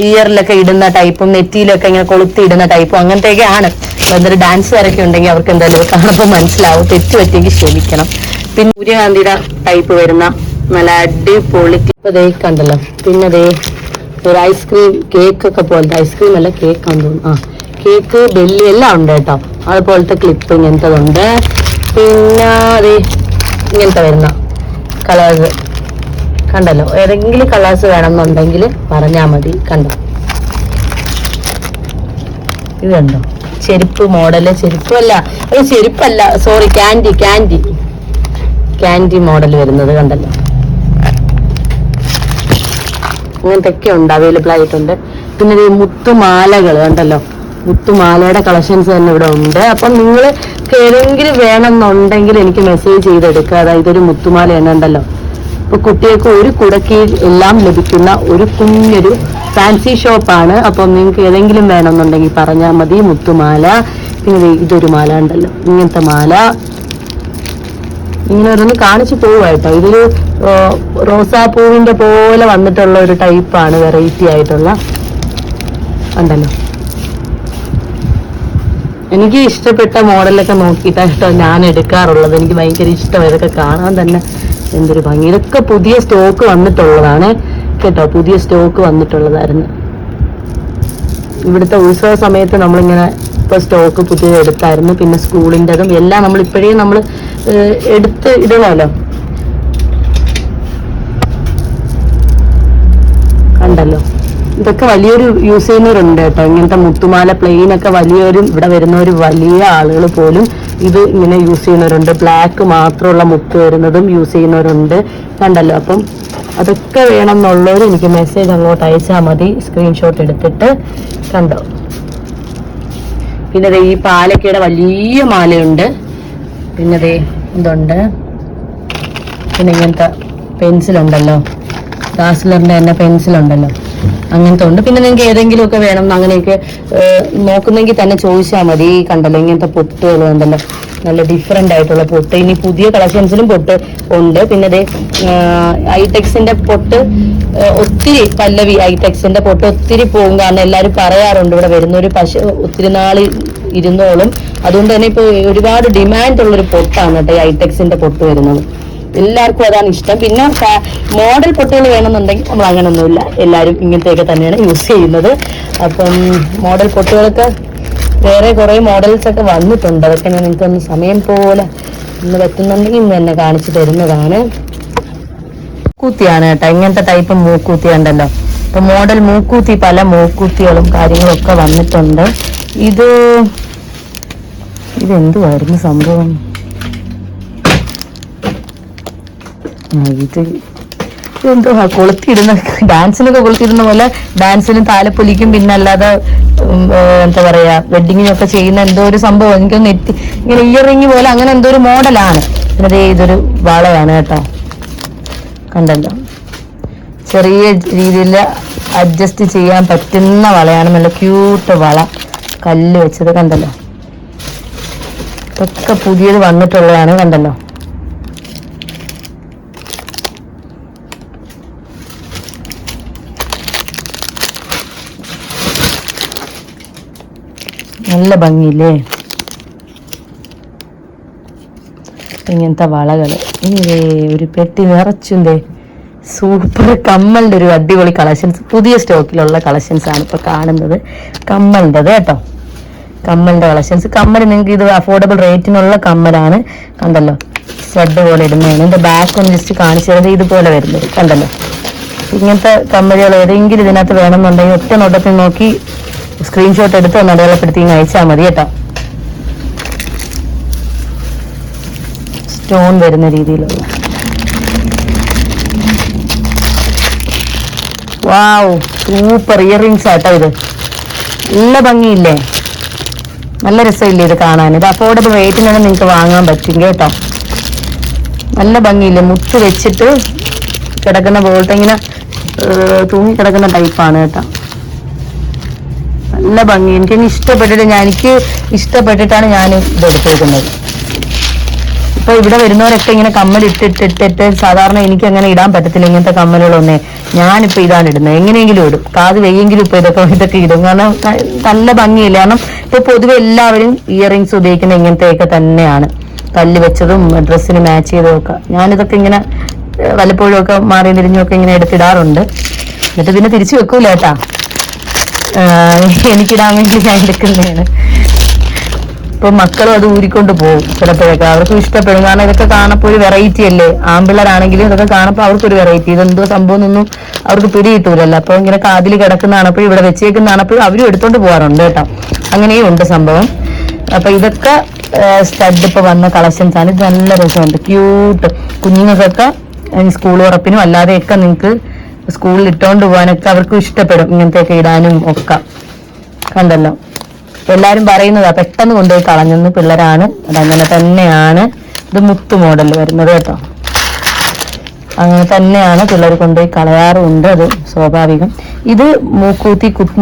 ഇയറിലൊക്കെ ഇടുന്ന ടൈപ്പും നെറ്റിയിലൊക്കെ ഇങ്ങനെ കൊളുത്തി ഇടുന്ന ടൈപ്പും അങ്ങനത്തെയൊക്കെ ആണ്. അപ്പൊ എന്തൊരു ഡാൻസുകാരൊക്കെ ഉണ്ടെങ്കിൽ അവർക്ക് എന്തായാലും കാണുമ്പോൾ മനസ്സിലാവും, തെറ്റ് പറ്റിയെങ്കിൽ ക്ഷമിക്കണം. പിന്നെ സൂര്യകാന്തിയുടെ ടൈപ്പ് വരുന്ന നല്ല അടിപൊളി കണ്ടല്ലോ. പിന്നെ ഒരു ഐസ്ക്രീം കേക്ക് ഒക്കെ പോലത്തെ, ഐസ്ക്രീം അല്ല കേക്ക് ആണെന്ന് തോന്നുന്നു, കേക്ക് ബെല്ലി എല്ലാം ഉണ്ട് കേട്ടോ. അതുപോലത്തെ ക്ലിപ്പ് ഇങ്ങനത്തതുണ്ട്. പിന്നെ ഇങ്ങനത്തെ വരുന്ന കളേഴ്സ് കണ്ടല്ലോ. ഏതെങ്കിലും കളേഴ്സ് വേണമെന്നുണ്ടെങ്കിൽ പറഞ്ഞാൽ മതി. കണ്ടോ, ഇത് കണ്ടോ, ചെരുപ്പ് മോഡല്, ചെരുപ്പല്ല സോറി, ക്യാൻഡി മോഡൽ വരുന്നത് കണ്ടല്ലോ. അങ്ങനത്തെയൊക്കെ ഉണ്ട്, അവൈലബിൾ ആയിട്ടുണ്ട്. പിന്നെ മുത്തുമാലകൾ കണ്ടല്ലോ, മുത്തുമാലയുടെ കളക്ഷൻസ് തന്നെ ഇവിടെ ഉണ്ട്. അപ്പം നിങ്ങൾ ഏതെങ്കിലും വേണമെന്നുണ്ടെങ്കിൽ എനിക്ക് മെസ്സേജ് ചെയ്തെടുക്കുക. അതായത് ഒരു മുത്തുമാല എന്നുണ്ടല്ലോ. ഇപ്പൊ കുട്ടികൾക്ക് ഒരു കുടക്കീഴിൽ എല്ലാം ലഭിക്കുന്ന ഒരു കുഞ്ഞൊരു ഫാൻസി ഷോപ്പാണ്. അപ്പം നിങ്ങൾക്ക് ഏതെങ്കിലും വേണമെന്നുണ്ടെങ്കിൽ പറഞ്ഞാൽ മതി. മുത്തുമാല, പിന്നെ ഇതൊരു മാല ഉണ്ടല്ലോ, ഇങ്ങനത്തെ മാല, ഇങ്ങനെ ഓരോന്ന് കാണിച്ചു പോവാട്ടോ. ഇതൊരു റോസാപ്പൂവിന്റെ പോലെ വന്നിട്ടുള്ള ഒരു ടൈപ്പാണ്, വെറൈറ്റി ആയിട്ടുള്ള ഉണ്ടല്ലോ. എനിക്ക് ഇഷ്ടപ്പെട്ട മോഡലൊക്കെ നോക്കിയിട്ടാട്ടോ ഞാൻ എടുക്കാറുള്ളത്. എനിക്ക് ഭയങ്കര ഇഷ്ടം, ഇതൊക്കെ കാണാൻ തന്നെ എന്തൊരു ഭംഗി. ഇതൊക്കെ പുതിയ സ്റ്റോക്ക് വന്നിട്ടുള്ളതാണ് കേട്ടോ, പുതിയ സ്റ്റോക്ക് വന്നിട്ടുള്ളതായിരുന്നു. ഇവിടുത്തെ ഉത്സവ സമയത്ത് നമ്മളിങ്ങനെ ഇപ്പൊ സ്റ്റോക്ക് പുതിയത് എടുത്തായിരുന്നു. പിന്നെ സ്കൂളിൻ്റെതും എല്ലാം നമ്മൾ ഇപ്പോഴേ നമ്മൾ എടുത്ത് ഇടണമല്ലോ. കണ്ടല്ലോ, ഇതൊക്കെ വലിയൊരു യൂസ് ചെയ്യുന്നവരുണ്ട് കേട്ടോ. ഇങ്ങനത്തെ മുത്തുമാല പ്ലെയിൻ ഒക്കെ വലിയൊരു ഇവിടെ വരുന്നവർ വലിയ ആളുകൾ പോലും ഇത് ഇങ്ങനെ യൂസ് ചെയ്യുന്നവരുണ്ട്. ബ്ലാക്ക് മാത്രമുള്ള മുത്ത് വരുന്നതും യൂസ് ചെയ്യുന്നവരുണ്ട് കണ്ടല്ലോ. അപ്പം അതൊക്കെ വേണം എന്നുള്ളവർ എനിക്ക് മെസ്സേജ് അങ്ങോട്ട് അയച്ചാൽ മതി, സ്ക്രീൻഷോട്ട് എടുത്തിട്ട്. കണ്ടോ, പിന്നെ ഈ പാലക്കയുടെ വലിയ മാലയുണ്ട്. പിന്നെ ഇതുണ്ട്. പിന്നെ ഇങ്ങനത്തെ പെൻസിലുണ്ടല്ലോ, ഡാസ്ലറിന്റെ തന്നെ പെൻസിലുണ്ടല്ലോ, അങ്ങനത്തെ ഉണ്ട്. പിന്നെ നിങ്ങൾക്ക് ഏതെങ്കിലും ഒക്കെ വേണം അങ്ങനെയൊക്കെ നോക്കുന്നെങ്കിൽ തന്നെ ചോദിച്ചാൽ മതി. കണ്ടല്ലോ, ഇങ്ങനത്തെ പൊട്ടുകൾ ഉണ്ടല്ലോ, നല്ല ഡിഫറെന്റ് ആയിട്ടുള്ള പൊട്ട്. ഇനി പുതിയ കളക്ഷൻസിലും പൊട്ട് ഉണ്ട്. പിന്നെ ഐടെക്സിന്റെ പൊട്ട് ഒത്തിരി, പല്ലവി ഐടെക്സിന്റെ പൊട്ട് ഒത്തിരി പോകും. കാരണം എല്ലാവരും പറയാറുണ്ട് ഇവിടെ വരുന്നൊരു ഒത്തിരി നാള് ഇരുന്നോളും. അതുകൊണ്ട് തന്നെ ഇപ്പൊ ഒരുപാട് ഡിമാൻഡ് ഉള്ളൊരു പൊട്ടാണ് കേട്ടോ ഈ ഐടെക്സിന്റെ പൊട്ട് വരുന്നത്. എല്ലാവർക്കും അതാണ് ഇഷ്ടം. പിന്നെ മോഡൽ പൊട്ടുകൾ വേണമെന്നുണ്ടെങ്കിൽ നമ്മൾ അങ്ങനൊന്നുമില്ല, എല്ലാവരും ഇങ്ങനത്തെയൊക്കെ തന്നെയാണ് യൂസ് ചെയ്യുന്നത്. അപ്പം മോഡൽ പൊട്ടുകളൊക്കെ വേറെ കുറെ മോഡൽസ് ഒക്കെ വന്നിട്ടുണ്ട്. അതൊക്കെ ഞാൻ എനിക്കൊന്ന് സമയം പോലെ ഇന്ന് പറ്റുന്നുണ്ടെങ്കിൽ ഇന്ന് തന്നെ കാണിച്ചു തരുന്നതാണ്. മൂക്കൂത്തിയാണ് കേട്ടോ, ഇങ്ങനത്തെ ടൈപ്പ് മൂക്കൂത്തി ഉണ്ടല്ലോ. ഇപ്പൊ മോഡൽ മൂക്കൂത്തി, പല മൂക്കൂത്തികളും കാര്യങ്ങളും ഒക്കെ വന്നിട്ടുണ്ട്. ഇതെന്തുവായിരുന്നു സംഭവം? ഇതെന്തോ കൊളുത്തിയിടുന്ന, ഡാൻസിനൊക്കെ കൊളുത്തിയിടുന്ന പോലെ ഡാൻസിനും താലപ്പൊലിക്കും പിന്നെ അല്ലാതെ എന്താ പറയാ വെഡിങ്ങിനൊക്കെ ചെയ്യുന്ന എന്തോ ഒരു സംഭവം. എനിക്കൊന്ന് ഇങ്ങനെ ഇയറിങ് പോലെ അങ്ങനെ എന്തോ ഒരു മോഡലാണ്. പിന്നെ ഇതൊരു വളയാണ് കേട്ടോ, കണ്ടല്ലോ. ചെറിയ രീതിയിൽ അഡ്ജസ്റ്റ് ചെയ്യാൻ പറ്റുന്ന വളയാണ്, നല്ല ക്യൂട്ട് വള, കല്ല് വെച്ചത് കണ്ടല്ലോ. ഇതൊക്കെ പുതിയത് വന്നിട്ടുള്ളതാണ് കണ്ടല്ലോ. നല്ല ഭംഗിയില്ലേ ഇങ്ങനത്തെ വളകള്. ഒരു പെട്ടി നിറച്ചുണ്ടേ സൂപ്പർ കമ്മലിന്റെ ഒരു അടിപൊളി കളക്ഷൻസ്, പുതിയ സ്റ്റോക്കിലുള്ള കളക്ഷൻസ് ആണ് ഇപ്പൊ കാണുന്നത്. കമ്മലിൻ്റെത് കേട്ടോ, കമ്മലിന്റെ കളക്ഷൻസ്. കമ്മൽ നിങ്ങൾക്ക് ഇത് അഫോർഡബിൾ റേറ്റിനുള്ള കമ്മലാണ്. കണ്ടല്ലോ, സ്റ്റഡ് പോലെ ഇടുന്നതാണ്. ഇതിന്റെ ബാക്ക് ഒന്ന് ജസ്റ്റ് കാണിച്ചു തരുന്നത് ഇതുപോലെ വരുന്നത് കണ്ടല്ലോ. ഇങ്ങനത്തെ കമ്മലുകൾ ഏതെങ്കിലും ഇതിനകത്ത് വേണമെന്നുണ്ടെങ്കിൽ ഒറ്റ നോട്ടത്തിൽ നോക്കി സ്ക്രീൻഷോട്ട് എടുത്ത് ഒന്ന് അടയാളപ്പെടുത്തി അയച്ചാൽ മതി കേട്ടോ. സ്റ്റോൺ വരുന്ന രീതിയിലുള്ള വാവ് സൂപ്പർ ഇയറിങ്സ് ആട്ടോ. ഇത് നല്ല ഭംഗിയില്ലേ, നല്ല രസമില്ലേ ഇത് കാണാൻ. ഇത് അഫോർഡബിൾ റേറ്റിനാണ് നിങ്ങൾക്ക് വാങ്ങാൻ പറ്റും കേട്ടോ. നല്ല ഭംഗിയില്ലേ, മുത്ത് വെച്ചിട്ട് കിടക്കുന്ന പോലത്തെ ഇങ്ങനെ തൂങ്ങി കിടക്കുന്ന ടൈപ്പാണ് കേട്ടോ. നല്ല ഭംഗി, എനിക്ക് ഇഷ്ടപ്പെട്ടിട്ടാണ് ഞാൻ ഇത് എടുത്തേക്കുന്നത്. ഇപ്പൊ ഇവിടെ വരുന്നവരൊക്കെ ഇങ്ങനെ കമ്മൽ ഇട്ടിട്ട് സാധാരണ എനിക്ക് അങ്ങനെ ഇടാൻ പറ്റത്തില്ല ഇങ്ങനത്തെ കമ്മലുകളൊന്നേ. ഞാനിപ്പോ ഇതാണ് ഇടുന്നത്, എങ്ങനെയെങ്കിലും ഇടും. കാത് വെയ്യെങ്കിലും ഇപ്പൊ ഇതൊക്കെ ഇടും, കാരണം നല്ല ഭംഗിയില്ല. കാരണം ഇപ്പൊ പൊതുവെ എല്ലാവരും ഇയറിങ്സ് ഉപയോഗിക്കുന്ന ഇങ്ങനത്തെയൊക്കെ തന്നെയാണ്, കല്ല് വെച്ചതും ഡ്രസ്സിന് മാച്ച് ചെയ്തതും ഒക്കെ. ഞാനിതൊക്കെ ഇങ്ങനെ വല്ലപ്പോഴും ഒക്കെ മാറി തിരിഞ്ഞൊക്കെ ഇങ്ങനെ എടുത്തിടാറുണ്ട്. എന്നിട്ട് പിന്നെ തിരിച്ചു വെക്കൂല കേട്ടാ, എനിക്കിടാൻ വേണ്ടി ഞാൻ എടുക്കുന്നതാണ്. ഇപ്പൊ മക്കളും അത് ഊരിക്കൊണ്ട് പോകും ചിലപ്പോഴൊക്കെ, അവർക്കും ഇഷ്ടപ്പെടും. കാരണം ഇതൊക്കെ കാണപ്പോ ഒരു വെറൈറ്റി അല്ലേ, ആമ്പിള്ളേരാണെങ്കിലും ഇതൊക്കെ കാണപ്പോ അവർക്കൊരു വെറൈറ്റി. ഇതെന്തോ സംഭവം എന്നൊന്നും അവർക്ക് പിടികിട്ടൂലല്ലോ. അപ്പൊ ഇങ്ങനെ കാതിൽ കിടക്കുന്നതാണപ്പോഴും ഇവിടെ വെച്ചേക്കുന്നതാണപ്പോഴും അവരും എടുത്തോണ്ട് പോകാറുണ്ട് കേട്ടോ. അങ്ങനെയും ഉണ്ട് സംഭവം. അപ്പൊ ഇതൊക്കെ സ്റ്റഡ് ഇപ്പൊ വന്ന കളക്ഷൻസ് ആണ്. ഇത് നല്ല രസമുണ്ട്, ക്യൂട്ട്. കുഞ്ഞുങ്ങൾക്കൊക്കെ സ്കൂൾ ഉറപ്പിനും അല്ലാതെയൊക്കെ നിങ്ങൾക്ക് സ്കൂളിൽ ഇട്ടോണ്ട് പോകാനൊക്കെ അവർക്കും ഇഷ്ടപ്പെടും ഇങ്ങനത്തെയൊക്കെ ഇടാനും ഒക്കെ. കണ്ടല്ലോ, എല്ലാരും പറയുന്നതാ പെട്ടെന്ന് കൊണ്ടുപോയി കളഞ്ഞെന്ന് പിള്ളേരാണ്. അതങ്ങനെ തന്നെയാണ്. ഇത് മുത്ത് മോഡൽ വരുന്നത് കേട്ടോ, അങ്ങനെ തന്നെയാണ് പിള്ളേർ കൊണ്ടുപോയി കളയാറുമുണ്ട്, അത് സ്വാഭാവികം. ഇത്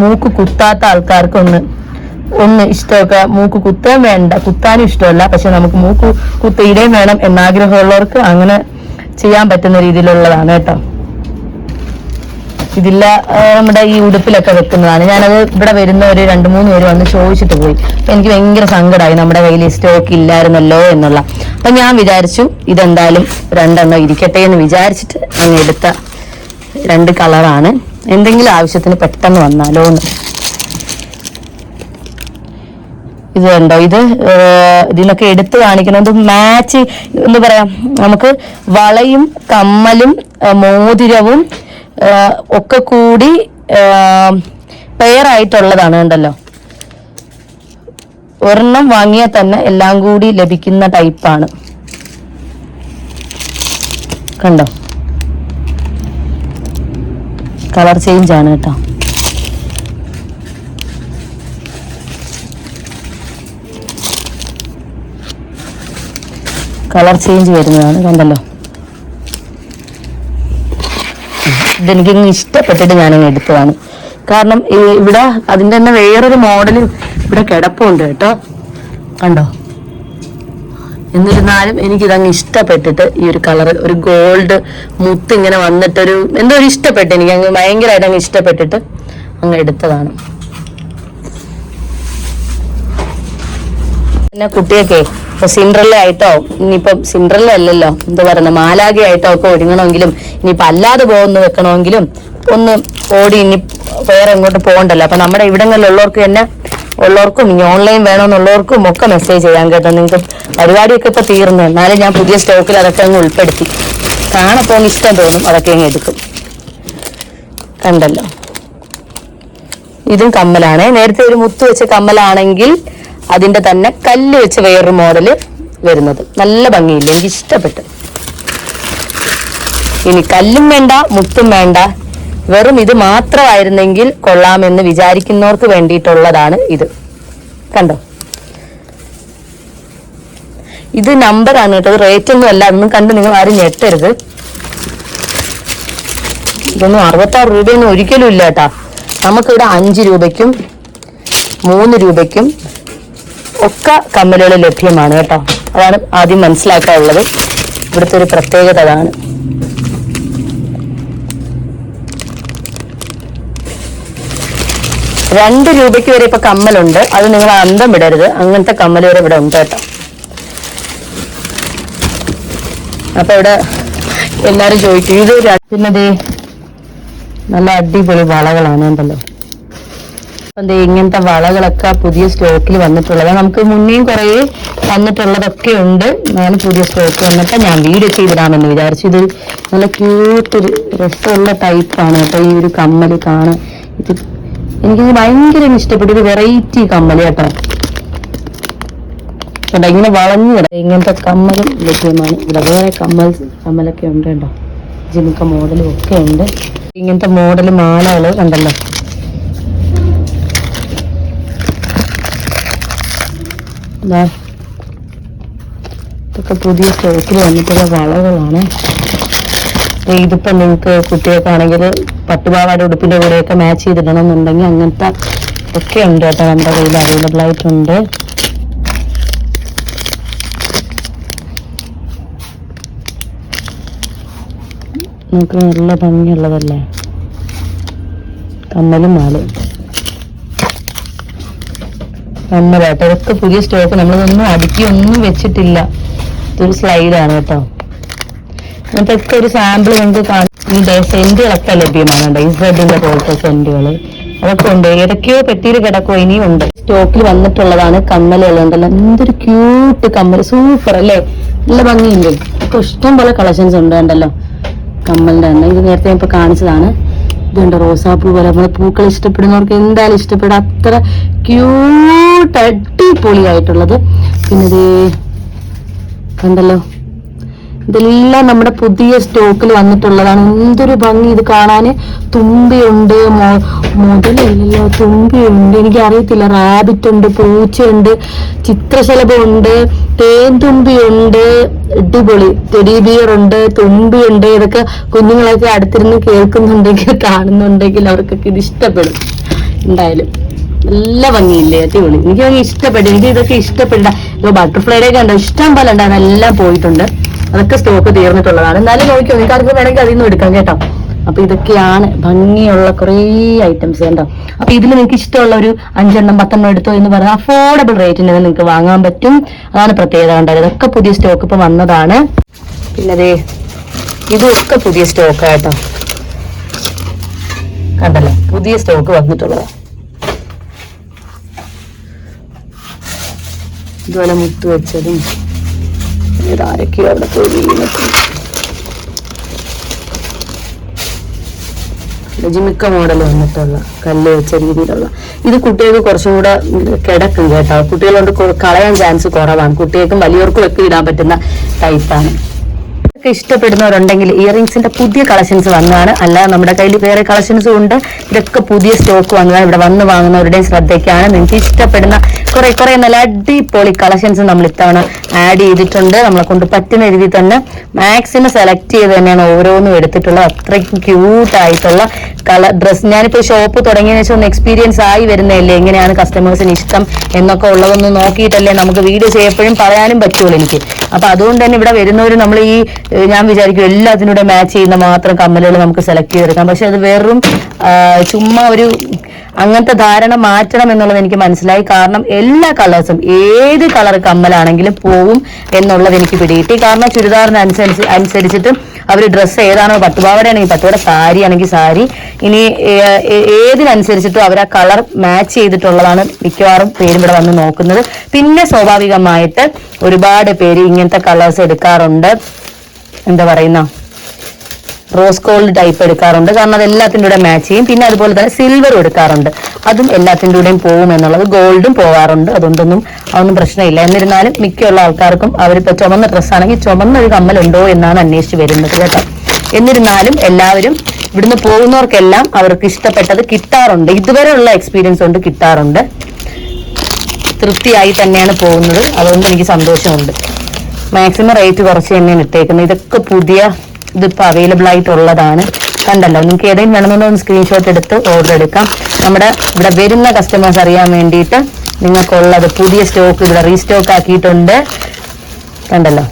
മൂക്ക് കുത്താത്ത ആൾക്കാർക്ക് ഒന്ന് ഇഷ്ടമൊക്കെ, മൂക്ക് കുത്താൻ വേണ്ട, കുത്താനും ഇഷ്ടമല്ല, പക്ഷെ നമുക്ക് മൂക്ക് ഇടയും വേണം എന്നാഗ്രഹമുള്ളവർക്ക് അങ്ങനെ ചെയ്യാൻ പറ്റുന്ന രീതിയിലുള്ളതാണ് കേട്ടോ. ഇതില്ല നമ്മുടെ ഈ ഉടുപ്പിലൊക്കെ വെക്കുന്നതാണ്. ഞാനത് ഇവിടെ വരുന്ന ഒരു 2-3 പേര് വന്ന് ചോദിച്ചിട്ട് പോയി. എനിക്ക് ഭയങ്കര സങ്കടമായി, നമ്മുടെ കയ്യിൽ സ്റ്റോക്ക് ഇല്ലായിരുന്നല്ലോ എന്നുള്ള. അപ്പൊ ഞാൻ വിചാരിച്ചു ഇതെന്തായാലും 2 എണ്ണം ഇരിക്കട്ടെ എന്ന് വിചാരിച്ചിട്ട് അങ്ങ് എടുത്ത 2 കളറാണ്. എന്തെങ്കിലും ആവശ്യത്തിന് പെട്ടെന്ന് വന്നാലോ എന്ന്. ഇത് കണ്ടോ, ഇതിനൊക്കെ എടുത്ത് കാണിക്കുന്നത് മാച്ച് എന്താ പറയാ, നമുക്ക് വളയും കമ്മലും മോതിരവും ഒക്കെ കൂടി പെയറായിട്ടുള്ളതാണ്. കണ്ടല്ലോ, ഒരെണ്ണം വാങ്ങിയാൽ തന്നെ എല്ലാം കൂടി ലഭിക്കുന്ന ടൈപ്പാണ്. കണ്ടോ, കളർ ചേഞ്ച് ആണ് കേട്ടോ. കളർ ചേഞ്ച് വരുന്നതാണ്. കണ്ടല്ലോ, ഇതെനിക്കങ്ങ് ഇഷ്ടപ്പെട്ടിട്ട് ഞാനങ്ങ് എടുത്തതാണ്. കാരണം ഇവിടെ അതിൻ്റെ തന്നെ വേറൊരു മോഡലും ഇവിടെ കിടപ്പുണ്ട് കേട്ടോ. കണ്ടോ, എന്നിരുന്നാലും എനിക്കിതങ്ങ് ഇഷ്ടപ്പെട്ടിട്ട് ഈ ഒരു കളർ, ഒരു ഗോൾഡ് മുത്ത് ഇങ്ങനെ വന്നിട്ടൊരു എന്തോ ഒരു ഇഷ്ടപ്പെട്ട്, എനിക്ക് അങ്ങ് ഭയങ്കരമായിട്ട് അങ്ങ് ഇഷ്ടപ്പെട്ടിട്ട് അങ്ങ് എടുത്തതാണ്. പിന്നെ കുട്ടിയൊക്കെ ഇപ്പൊ സിൻഡ്രല്ല ആയിട്ടോ, ഇനിയിപ്പം സിൻഡ്രല്ല അല്ലല്ലോ, എന്താ പറയുന്നത്, മാലാഖ ആയിട്ടോ ഒക്കെ ഒരുങ്ങണമെങ്കിലും ഇനിയിപ്പൊ അല്ലാതെ പോകുന്ന വെക്കണമെങ്കിലും ഒന്ന് ഓടി ഇനി വേറെ എങ്ങോട്ട് പോകണ്ടല്ലോ. അപ്പൊ നമ്മുടെ ഇവിടങ്ങളിലുള്ളവർക്ക് തന്നെ ഉള്ളവർക്കും ഇനി ഓൺലൈൻ വേണമെന്നുള്ളവർക്കും ഒക്കെ മെസ്സേജ് ചെയ്യാൻ കേട്ടോ. നിങ്ങൾക്ക് പരിപാടിയൊക്കെ ഇപ്പൊ തീർന്നു, എന്നാലും ഞാൻ പുതിയ സ്റ്റോക്കിൽ അതൊക്കെ അങ്ങ് ഉൾപ്പെടുത്തി. കാണപ്പോ ഇഷ്ടം തോന്നും, അതൊക്കെ അങ്ങ് എടുക്കും. കണ്ടല്ലോ, ഇതും കമ്മലാണ്. നേരത്തെ ഒരു മുത്ത് വെച്ച കമ്മലാണെങ്കിൽ അതിന്റെ തന്നെ കല്ല് വെച്ച് വേറൊരു മോഡല് വരുന്നത്. നല്ല ഭംഗിയില്ല, എനിക്ക് ഇഷ്ടപ്പെട്ടു. ഇനി കല്ലും വേണ്ട മുത്തും വേണ്ട, വെറും ഇത് മാത്രമായിരുന്നെങ്കിൽ കൊള്ളാമെന്ന് വിചാരിക്കുന്നവർക്ക് വേണ്ടിയിട്ടുള്ളതാണ് ഇത്. കണ്ടോ, ഇത് നമ്പറാണ് കേട്ടോ, റേറ്റ് ഒന്നും അല്ല. ഒന്നും കണ്ട് നിങ്ങൾ ആരും ഞെട്ടരുത്. ഇതൊന്നും 66 രൂപയൊന്നും ഒരിക്കലും ഇല്ല കേട്ടാ. നമുക്കിവിടെ 5 രൂപയ്ക്കും 3 രൂപയ്ക്കും ഒക്കെ കമ്മലുകൾ ലഭ്യമാണ് കേട്ടോ. അതാണ് ആദ്യം മനസ്സിലാക്കാനുള്ളത്. ഇവിടുത്തെ ഒരു പ്രത്യേകത അതാണ്. ₹2 വരെ ഇപ്പൊ കമ്മലുണ്ട്. അത് നിങ്ങൾ അന്തം വിടരുത്, അങ്ങനത്തെ കമ്മൽ വരെ ഇവിടെ ഉണ്ട് കേട്ടോ. അപ്പൊ ഇവിടെ എല്ലാരും ചോദിക്കും ഇത് പിന്നത് നല്ല അടിപൊളി വളകളാണ് ഉണ്ടല്ലോ. അപ്പം ഇങ്ങനത്തെ വളകളൊക്കെ പുതിയ സ്റ്റോക്കിൽ വന്നിട്ടുള്ളത്. നമുക്ക് മുന്നേയും കുറേ വന്നിട്ടുള്ളതൊക്കെ ഉണ്ട്. ഞാൻ പുതിയ സ്റ്റോക്ക് വന്നിട്ട് ഞാൻ വീഡിയോ ചെയ്തിടാമെന്ന് വിചാരിച്ചു. ഇത് നല്ല ക്യൂട്ടൊരു രസമുള്ള ടൈപ്പാണ് കേട്ടോ ഈ ഒരു കമ്മൽ കാണാൻ. ഇത് എനിക്കിത് ഭയങ്കര ഇഷ്ടപ്പെട്ടു. ഒരു വെറൈറ്റി കമ്മൽ കേട്ടോ. കേട്ടോ ഇങ്ങനെ വളഞ്ഞു കിടക്കും. ഇങ്ങനത്തെ കമ്മലും ലഭ്യമാണ് ഇവിടെ. വേറെ കമ്മലൊക്കെ ഉണ്ട് കേട്ടോ. ജിമിക്ക മോഡലും ഒക്കെ ഉണ്ട്. ഇങ്ങനത്തെ മോഡൽ മാലകൾ കണ്ടല്ലോ. ഇതൊക്കെ പുതിയ സ്റ്റോക്കിൽ വന്നിട്ടുള്ള വളകളാണ്. ഇതിപ്പോ നിങ്ങൾക്ക് കുട്ടികൾക്കാണെങ്കിൽ പട്ടുപാവാട ഉടുപ്പിന്റെ കൂടെയൊക്കെ മാച്ച് ചെയ്തിടണം എന്നുണ്ടെങ്കിൽ അങ്ങനത്തെ ഒക്കെ ഉണ്ട് കേട്ടോ. നമ്മുടെ കയ്യിൽ അവൈലബിൾ ആയിട്ടുണ്ട്. നമുക്ക് നല്ല ഭംഗിയുള്ളതല്ലേ കമ്മലും മാലും. കമ്മലാട്ടോ ഇതൊക്കെ പുതിയ സ്റ്റോക്ക്. നമ്മളിതൊന്നും അടുക്കി ഒന്നും വെച്ചിട്ടില്ല. ഇതൊരു സ്ലൈഡാണ് കേട്ടോ. അങ്ങനത്തെ ഒക്കെ ഒരു സാമ്പിൾ നിങ്ങൾക്ക് കാണും. ഈ സെന്റുകളൊക്കെ ലഭ്യമാണ് കേട്ടോ. ഇസ്രഡിന്റെ പോലത്തെ സെന്റുകൾ അതൊക്കെ ഉണ്ട്. ഏതൊക്കെയോ പെട്ടിയിൽ കിടക്കുമോ ഇനിയും ഉണ്ട്. സ്റ്റോക്കിൽ വന്നിട്ടുള്ളതാണ് കമ്മലുകളുണ്ടല്ലോ. എന്തൊരു ക്യൂട്ട് കമ്മൽ, സൂപ്പർ അല്ലേ. നല്ല ഭംഗിയുണ്ട്. ഇപ്പൊ ഇഷ്ടം പോലെ കളക്ഷൻസ് ഉണ്ട് കണ്ടല്ലോ കമ്മലിന്റെ എണ്ണ. ഇത് നേരത്തെ ഇപ്പൊ കാണിച്ചതാണ്. ഇതുണ്ട് റോസാപ്പൂ പോലെ. നമ്മളെ പൂക്കൾ ഇഷ്ടപ്പെടുന്നവർക്ക് എന്തായാലും ഇഷ്ടപ്പെടും. അത്ര ക്യൂട്ട് അടിപൊളിയായിട്ടുള്ളത്. പിന്നെ ഇത് കണ്ടല്ലോ. ഇതെല്ലാം നമ്മുടെ പുതിയ സ്റ്റോക്കിൽ വന്നിട്ടുള്ളതാണ്. എന്തൊരു ഭംഗി ഇത് കാണാന്. തുമ്പിയുണ്ട്, മുതലല്ലോ തുമ്പിയുണ്ട്, എനിക്ക് അറിയത്തില്ല. റാബിറ്റ് ഉണ്ട്, പൂച്ചയുണ്ട്, ചിത്രശലഭമുണ്ട്, തേൻതുമ്പിയുണ്ട്, അടിപൊളി ടെഡി ബിയർ ഉണ്ട്, തുമ്പിയുണ്ട്. ഇതൊക്കെ കുഞ്ഞുങ്ങളൊക്കെ അടുത്തിരുന്ന് കേൾക്കുന്നുണ്ടെങ്കിൽ കാണുന്നുണ്ടെങ്കിൽ അവർക്കൊക്കെ ഇത് ഇഷ്ടപ്പെടും എന്തായാലും. നല്ല ഭംഗിയില്ലേ, അടിപൊളി. എനിക്ക് ഇഷ്ടപ്പെട്ടു. എനിക്ക് ഇതൊക്കെ ഇഷ്ടപ്പെട്ട ബട്ടർഫ്ലൈയുടെ ഒക്കെ ഉണ്ടോ ഇഷ്ടം പോലെ ഉണ്ട്. അതെല്ലാം പോയിട്ടുണ്ട്. അതൊക്കെ സ്റ്റോക്ക് തീർന്നിട്ടുള്ളതാണ്. എന്നാലും നോക്കിയോ, നിങ്ങൾക്ക് ആർക്കും വേണമെങ്കിൽ അതിൽ നിന്ന് എടുക്കാം കേട്ടോ. അപ്പൊ ഇതൊക്കെയാണ് ഭംഗിയുള്ള കുറേ ഐറ്റംസ് കേട്ടോ. അപ്പൊ ഇതിൽ നിങ്ങൾക്ക് ഇഷ്ടമുള്ള ഒരു 5 എണ്ണം 10 എണ്ണം എടുത്തോ എന്ന് പറഞ്ഞാൽ അഫോർഡബിൾ റേറ്റിന് നിങ്ങൾക്ക് വാങ്ങാൻ പറ്റും. അതാണ് പ്രത്യേകത കണ്ടത്. ഇതൊക്കെ പുതിയ സ്റ്റോക്ക് ഇപ്പൊ വന്നതാണ്. പിന്നെ ഇതൊക്കെ പുതിയ സ്റ്റോക്ക് കേട്ടോ. കണ്ടല്ലോ, പുതിയ സ്റ്റോക്ക് വന്നിട്ടുള്ളതാണ്. ഇതുപോലെ മുത്ത് വെച്ചതും ഇതാരൊക്കെയോ അവിടെ പോയി വീണിട്ടുണ്ട്. ജിമിക്ക മോഡൽ വന്നിട്ടുള്ള കല്ല് വെച്ച രീതിയിലുള്ള ഇത് കുട്ടികൾക്ക് കുറച്ചും കൂടെ കിടക്കും കേട്ടോ. കുട്ടികളോട് കളയാൻ ചാൻസ് കുറവാണ്. കുട്ടികൾക്കും വലിയവർക്കും ഒക്കെ ഇടാൻ പറ്റുന്ന ടൈപ്പാണ്. ഒക്കെ ഇഷ്ടപ്പെടുന്നവരുണ്ടെങ്കിൽ ഇയറിംഗ്സിന്റെ പുതിയ കളക്ഷൻസ് വന്നതാണ്. അല്ലാതെ നമ്മുടെ കയ്യിൽ വേറെ കളക്ഷൻസും ഉണ്ട്. ഇതൊക്കെ പുതിയ സ്റ്റോക്ക് വന്നതാണ്. ഇവിടെ വന്ന് വാങ്ങുന്നവരുടെയും ശ്രദ്ധയ്ക്കാണ്. നിങ്ങൾക്ക് ഇഷ്ടപ്പെടുന്ന കുറെ നല്ല അടിപൊളി കളക്ഷൻസ് നമ്മൾ ഇത്തവണ ആഡ് ചെയ്തിട്ടുണ്ട്. നമ്മളെ കൊണ്ട് പറ്റുന്ന രീതിയിൽ തന്നെ മാക്സിമം സെലക്ട് ചെയ്ത് തന്നെയാണ് ഓരോന്നും എടുത്തിട്ടുള്ളത്. അത്രയ്ക്കും ക്യൂട്ടായിട്ടുള്ള ഡ്രസ്. ഞാനിപ്പോ ഷോപ്പ് തുടങ്ങിയതിനു ശേഷം ഒന്ന് എക്സ്പീരിയൻസ് ആയി വരുന്നതല്ലേ, എങ്ങനെയാണ് കസ്റ്റമേഴ്സിന് ഇഷ്ടം എന്നൊക്കെ ഉള്ളതൊന്ന് നോക്കിയിട്ടല്ലേ നമുക്ക് വീഡിയോ ചെയ്യപ്പോഴും പറയാനും പറ്റുള്ളൂ എനിക്ക്. അപ്പൊ അതുകൊണ്ട് തന്നെ ഇവിടെ വരുന്നവർ നമ്മൾ ഈ ഞാൻ വിചാരിക്കും എല്ലാത്തിനൂടെ മാച്ച് ചെയ്യുന്ന മാത്രം കമ്മലുകൾ നമുക്ക് സെലക്ട് ചെയ്തെടുക്കാം. പക്ഷെ അത് വെറും ചുമ്മാ ഒരു അങ്ങനത്തെ ധാരണ മാറ്റണം എന്നുള്ളത് എനിക്ക് മനസ്സിലായി. കാരണം എല്ലാ കളേഴ്സും ഏത് കളർ കമ്മലാണെങ്കിലും പോവും എന്നുള്ളത് എനിക്ക് പിടികിട്ടി. കാരണം ചുരിദാറിനനുസരിച്ചിട്ട് അവർ ഡ്രസ്സ് ഏതാണോ, പട്ടുപാവാടയാണെങ്കിൽ പട്ടുപാവാട, സാരി ആണെങ്കിൽ സാരി, ഇനി ഏതിനനുസരിച്ചിട്ടും അവർ ആ കളർ മാച്ച് ചെയ്തിട്ടുള്ളതാണ് മിക്കവാറും പേര് ഇവിടെ വന്ന് നോക്കുന്നത്. പിന്നെ സ്വാഭാവികമായിട്ട് ഒരുപാട് പേര് ഇങ്ങനത്തെ കളേഴ്സ് എടുക്കാറുണ്ട്. എന്താ പറയുന്ന റോസ് ഗോൾഡ് ടൈപ്പ് എടുക്കാറുണ്ട്. കാരണം അത് എല്ലാത്തിൻ്റെ കൂടെ മാച്ച് ചെയ്യും. പിന്നെ അതുപോലെ തന്നെ സിൽവർ എടുക്കാറുണ്ട്. അതും എല്ലാത്തിൻ്റെ കൂടെയും പോകും എന്നുള്ളത്. ഗോൾഡും പോകാറുണ്ട്. അതൊന്നും പ്രശ്നമില്ല. എന്നിരുന്നാലും മിക്കുള്ള ആൾക്കാർക്കും അവരിപ്പോൾ ചുമന്ന ഡ്രസ്സാണെങ്കിൽ ചുമന്നൊരു കമ്മലുണ്ടോ എന്നാണ് അന്വേഷിച്ച് വരുന്നത് കേട്ടോ. എന്നിരുന്നാലും എല്ലാവരും ഇവിടുന്ന് പോകുന്നവർക്കെല്ലാം അവർക്ക് ഇഷ്ടപ്പെട്ടത് കിട്ടാറുണ്ട്. ഇതുവരെയുള്ള എക്സ്പീരിയൻസ് കൊണ്ട് കിട്ടാറുണ്ട്. തൃപ്തിയായി തന്നെയാണ് പോകുന്നത്. അതുകൊണ്ട് എനിക്ക് സന്തോഷമുണ്ട്. മാക്സിമം റേറ്റ് കുറച്ച് തന്നെയാണ് ഇട്ടേക്കുന്നത്. ഇതൊക്കെ പുതിയ ഇതിപ്പോൾ അവൈലബിൾ ആയിട്ടുള്ളതാണ്. കണ്ടല്ലോ, നിങ്ങൾക്ക് ഏതെങ്കിലും വേണമെന്നുണ്ടോ സ്ക്രീൻഷോട്ട് എടുത്ത് ഓർഡർ എടുക്കാം. നമ്മുടെ ഇവിടെ വരുന്ന കസ്റ്റമേഴ്സ് അറിയാൻ വേണ്ടിയിട്ട് നിങ്ങൾക്കുള്ളത് പുതിയ സ്റ്റോക്ക് ഇവിടെ റീസ്റ്റോക്ക് ആക്കിയിട്ടുണ്ട്. കണ്ടല്ലോ,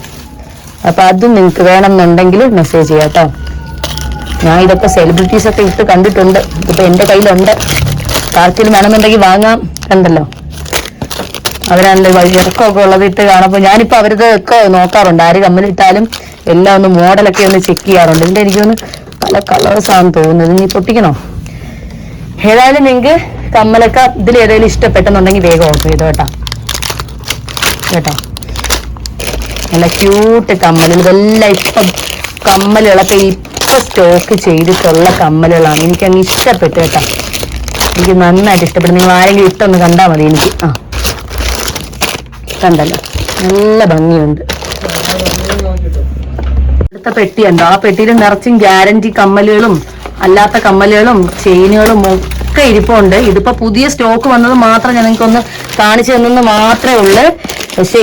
അപ്പൊ അതും നിങ്ങൾക്ക് വേണമെന്നുണ്ടെങ്കിൽ മെസ്സേജ് ചെയ്യാം കേട്ടോ. ഞാൻ ഇതൊക്കെ സെലിബ്രിറ്റീസ് ഒക്കെ ഇട്ട് കണ്ടിട്ടുണ്ട്. ഇതിപ്പോൾ എൻ്റെ കയ്യിലുണ്ട്. ആർക്കെങ്കിലും വേണമെന്നുണ്ടെങ്കിൽ വാങ്ങാം. കണ്ടല്ലോ, അവരാണല്ലോ ഇറക്കമൊക്കെ ഉള്ളത് ഇട്ട് കാണുമ്പോൾ ഞാനിപ്പോൾ അവരത് ഒക്കെ നോക്കാറുണ്ട്. ആര് കമ്മലിട്ടാലും എല്ലാം ഒന്ന് മോഡലൊക്കെ ഒന്ന് ചെക്ക് ചെയ്യാറുണ്ട്. ഇതിന്റെ എനിക്കൊന്ന് പല കളേഴ്സാണെന്ന് തോന്നുന്നത്. നീ പൊട്ടിക്കണോ? ഏതായാലും നിങ്ങൾക്ക് കമ്മലൊക്കെ ഇതിൽ ഏതെങ്കിലും ഇഷ്ടപ്പെട്ടെന്നുണ്ടെങ്കിൽ വേഗം ഓർഡർ ചെയ്തോ കേട്ടോ. നല്ല ക്യൂട്ട് കമ്മലുകൾ, ഇതെല്ലാം ഇപ്പം കമ്മലുകളൊക്കെ ഇപ്പൊ സ്റ്റോക്ക് ചെയ്തിട്ടുള്ള കമ്മലുകളാണ്. എനിക്കങ്ങ് ഇഷ്ടപ്പെട്ടു കേട്ടോ, എനിക്ക് നന്നായിട്ട് ഇഷ്ടപ്പെട്ടു. നിങ്ങൾ ആരെങ്കിലും ഇട്ടൊന്ന് കണ്ടാൽ മതി. എനിക്ക് കണ്ടല്ലോ, നല്ല ഭംഗിയുണ്ട്. അടുത്ത പെട്ടിയുണ്ടോ? ആ പെട്ടിയിൽ നിറച്ചും ഗ്യാരണ്ടി കമ്മലുകളും അല്ലാത്ത കമ്മലുകളും ചെയിനുകളും ഒക്കെ ഇരിപ്പുണ്ട്. ഇതിപ്പോ പുതിയ സ്റ്റോക്ക് വന്നത് മാത്രം ഞാൻ നിങ്ങൾക്കൊന്ന് കാണിച്ചു തന്നെന്ന് മാത്രമേ ഉള്ളൂ. പക്ഷെ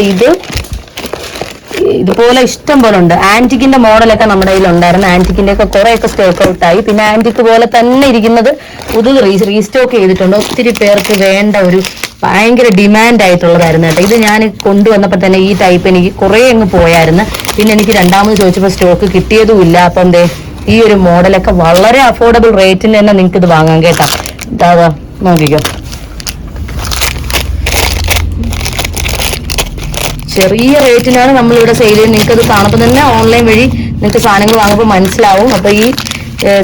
ഇതുപോലെ ഇഷ്ടം പോലെ ഉണ്ട്. ആന്റിക്കിന്റെ മോഡലൊക്കെ നമ്മുടെ കയ്യിൽ ഉണ്ടായിരുന്നു. ആന്റിക്കിന്റെ ഒക്കെ കുറെയൊക്കെ സ്റ്റോക്ക് ഔട്ടായി. പിന്നെ ആന്റിക് പോലെ തന്നെ ഇരിക്കുന്നത് പുതിയ റീസ്റ്റോക്ക് ചെയ്തിട്ടുണ്ട്. ഒത്തിരി പേർക്ക് വേണ്ട ഒരു ഭയങ്കര ഡിമാൻഡ് ആയിട്ടുള്ളതായിരുന്നു കേട്ടോ. ഇത് ഞാൻ കൊണ്ടുവന്നപ്പോൾ തന്നെ ഈ ടൈപ്പ് എനിക്ക് കുറെ അങ്ങ് പോയായിരുന്നു. പിന്നെ എനിക്ക് രണ്ടാമത് ചോദിച്ചപ്പോൾ സ്റ്റോക്ക് കിട്ടിയതുമില്ല. അപ്പം ഈ ഒരു മോഡലൊക്കെ വളരെ അഫോർഡബിൾ റേറ്റിന് തന്നെ നിങ്ങൾക്ക് ഇത് വാങ്ങാം കേട്ടോ. ഇതാ നോക്കിക്കോ, ചെറിയ റേറ്റിനാണ് നമ്മളിവിടെ സെയിൽ ചെയ്യുന്നത്. നിങ്ങൾക്കത് കാണുമ്പോൾ തന്നെ ഓൺലൈൻ വഴി നിങ്ങൾക്ക് സാധനങ്ങൾ വാങ്ങുമ്പോൾ മനസ്സിലാവും. അപ്പൊ ഈ